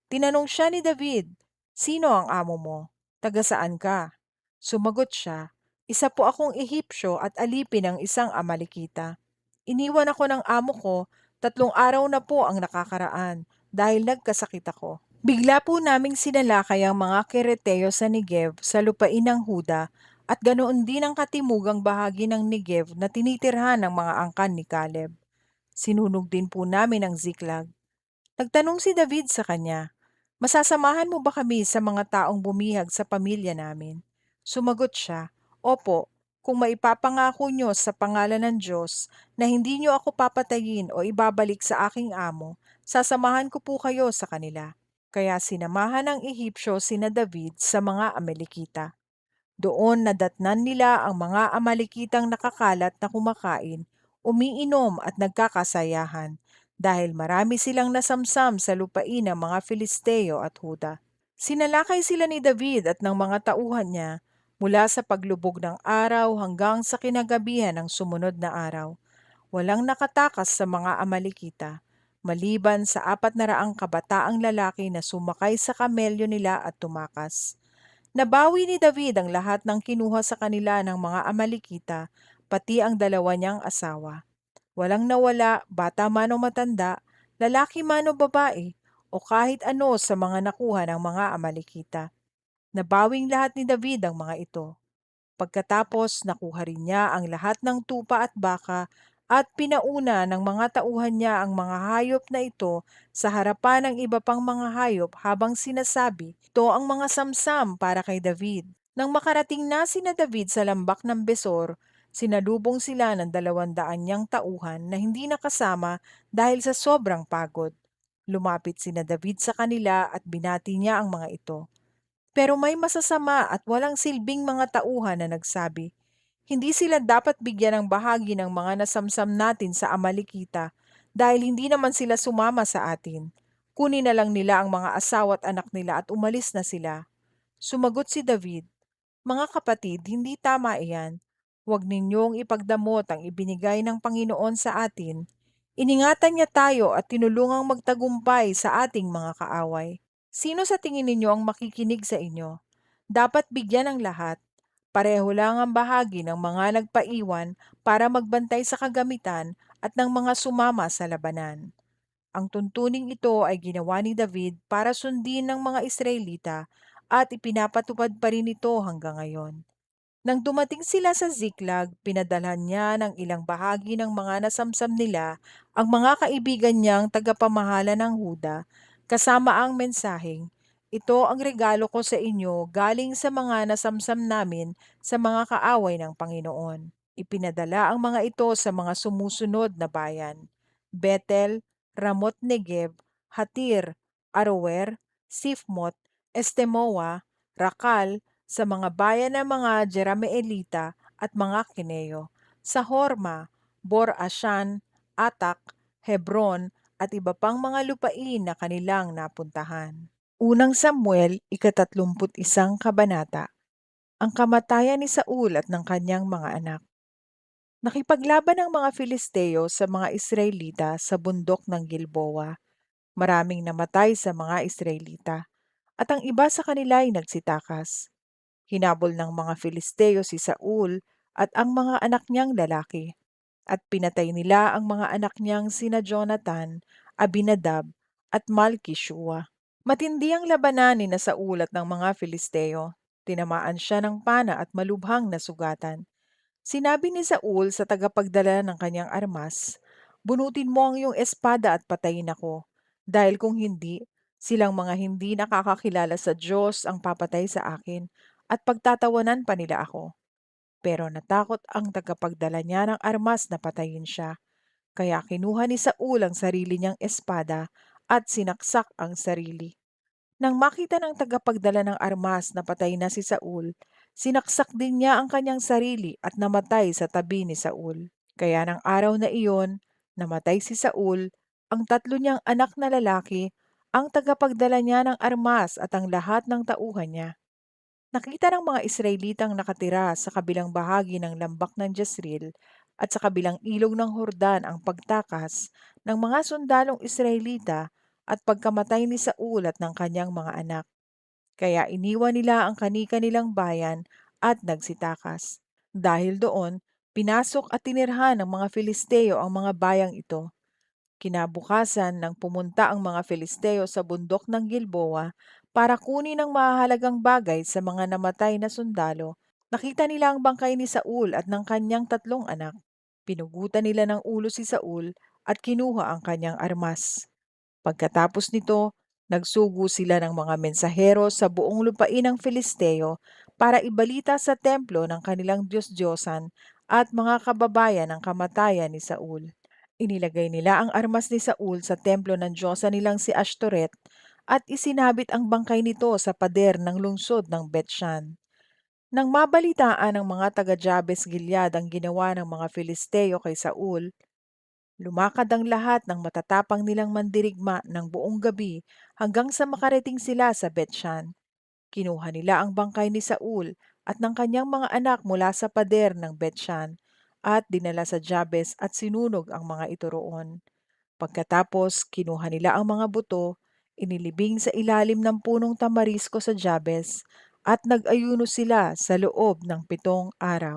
Tinanong siya ni David, "Sino ang amo mo? Taga saan ka?" Sumagot siya, "Isa po akong Ehipsyo at alipin ng isang Amalekita. Iniwan ako ng amo ko, 3 araw na po ang nakakaraan dahil nagkasakit ako. Bigla po naming sinalakay ang mga Kereteo sa Negev sa lupain ng Huda at ganoon din ang katimugang bahagi ng Negev na tinitirhan ng mga angkan ni Caleb. Sinunog din po namin ang Ziklag. Nagtanong si David sa kanya, "Masasamahan mo ba kami sa mga taong bumihag sa pamilya namin?" Sumagot siya, "Opo, kung maipapangako nyo sa pangalan ng Diyos na hindi nyo ako papatayin o ibabalik sa aking amo, sasamahan ko po kayo sa kanila." Kaya sinamahan ng Ehipsyo sina David sa mga Amalekita. Doon nadatnan nila ang mga Amalekitang nakakalat na kumakain, umiinom at nagkakasayahan dahil marami silang nasamsam sa lupain ng mga Filisteo at Huda. Sinalakay sila ni David at ng mga tauhan niya mula sa paglubog ng araw hanggang sa kinagabihan ng sumunod na araw. Walang nakatakas sa mga Amalekita, maliban sa 400 kabataang lalaki na sumakay sa kamelyo nila at tumakas. Nabawi ni David ang lahat ng kinuha sa kanila ng mga Amalekita, pati ang dalawa niyang asawa. Walang nawala, bata man o matanda, lalaki man o babae, o kahit ano sa mga nakuha ng mga Amalekita. Nabawing lahat ni David ang mga ito. Pagkatapos nakuha rin niya ang lahat ng tupa at baka at pinauna ng mga tauhan niya ang mga hayop na ito sa harapan ng iba pang mga hayop habang sinasabi, "Ito ang mga samsam para kay David." Nang makarating na sina David sa lambak ng Besor, sinalubong sila ng 200 niyang tauhan na hindi nakasama dahil sa sobrang pagod. Lumapit sina David sa kanila at binati niya ang mga ito. Pero may masasama at walang silbing mga tauhan na nagsabi, "Hindi sila dapat bigyan ng bahagi ng mga nasamsam natin sa Amalekita dahil hindi naman sila sumama sa atin. Kunin na lang nila ang mga asawa at anak nila at umalis na sila." Sumagot si David, "Mga kapatid, hindi tama iyan. Huwag ninyong ipagdamot ang ibinigay ng Panginoon sa atin. Iningatan niya tayo at tinulungang magtagumpay sa ating mga kaaway. Sino sa tingin ninyo ang makikinig sa inyo? Dapat bigyan ng lahat. Pareho lang ang bahagi ng mga nagpaiwan para magbantay sa kagamitan at ng mga sumama sa labanan." Ang tuntuning ito ay ginawa ni David para sundin ng mga Israelita at ipinapatupad pa rin ito hanggang ngayon. Nang dumating sila sa Ziklag, pinadalhan niya ng ilang bahagi ng mga nasamsam nila ang mga kaibigan niyang tagapamahala ng Huda, kasama ang mensaheng, "Ito ang regalo ko sa inyo galing sa mga nasamsam namin sa mga kaaway ng Panginoon." Ipinadala ang mga ito sa mga sumusunod na bayan: Betel, Ramot Negev, Hatir, Aroer, Sifmot, Estemoa, Rakal, sa mga bayan ng mga Jerameelita at mga Kineo, sa Horma, Bor Ashan, Atak, Hebron at iba pang mga lupain na kanilang napuntahan. Unang Samuel, ika-31 kabanata. Ang kamatayan ni Saul at ng kanyang mga anak. Nakipaglaban ang mga Filisteo sa mga Israelita sa bundok ng Gilboa. Maraming namatay sa mga Israelita, at ang iba sa kanila ay nagsitakas. Hinabol ng mga Filisteo si Saul at ang mga anak niyang lalaki, at pinatay nila ang mga anak niyang sina Jonathan, Abinadab, at Malki-Shua. Matindi ang labanan ni na Saul at ng mga Filisteo. Tinamaan siya ng pana at malubhang nasugatan. Sinabi ni Saul sa tagapagdala ng kanyang armas, "Bunutin mo ang iyong espada at patayin ako, dahil kung hindi, silang mga hindi nakakakilala sa Diyos ang papatay sa akin at pagtatawanan pa nila ako." Pero natakot ang tagapagdala niya ng armas na patayin siya, kaya kinuha ni Saul ang sarili niyang espada at sinaksak ang sarili. Nang makita ng tagapagdala ng armas na patay na si Saul, sinaksak din niya ang kanyang sarili at namatay sa tabi ni Saul. Kaya ng araw na iyon, namatay si Saul, ang 3 niyang anak na lalaki, ang tagapagdala niya ng armas at ang lahat ng tauhan niya. Nakita ng mga Israelitang nakatira sa kabilang bahagi ng lambak ng Jezreel at sa kabilang ilog ng Hordan ang pagtakas ng mga sundalong Israelita at pagkamatay ni Saul at ng kanyang mga anak. Kaya iniwan nila ang kani-kanilang bayan at nagsitakas. Dahil doon, pinasok at tinirhan ng mga Filisteo ang mga bayang ito. Kinabukasan nang pumunta ang mga Filisteo sa bundok ng Gilboa para kunin ang mahalagang bagay sa mga namatay na sundalo, Nakita nila ang bangkay ni Saul at ng kanyang tatlong anak. Pinugutan nila ng ulo si Saul at kinuha ang kanyang armas. Pagkatapos nito, nagsugo sila ng mga mensahero sa buong lupain ng Filisteo para ibalita sa templo ng kanilang Diyos-Diyosan at mga kababayan ang kamatayan ni Saul. Inilagay nila ang armas ni Saul sa templo ng Diyosa nilang si Ashtoreth at isinabit ang bangkay nito sa pader ng lungsod ng Bethshan. Nang mabalitaan ng mga taga Jabes Gilead ang ginawa ng mga Filisteo kay Saul, lumakad ang lahat ng matatapang nilang mandirigma ng buong gabi hanggang sa makarating sila sa Bethshan. Kinuha nila ang bangkay ni Saul at ng kanyang mga anak mula sa pader ng Bethshan at dinala sa Jabes at sinunog ang mga ito roon. Pagkatapos, kinuha nila ang mga buto, inilibing sa ilalim ng punong tamarisko sa Jabes, at nag-ayuno sila sa loob ng 7 araw.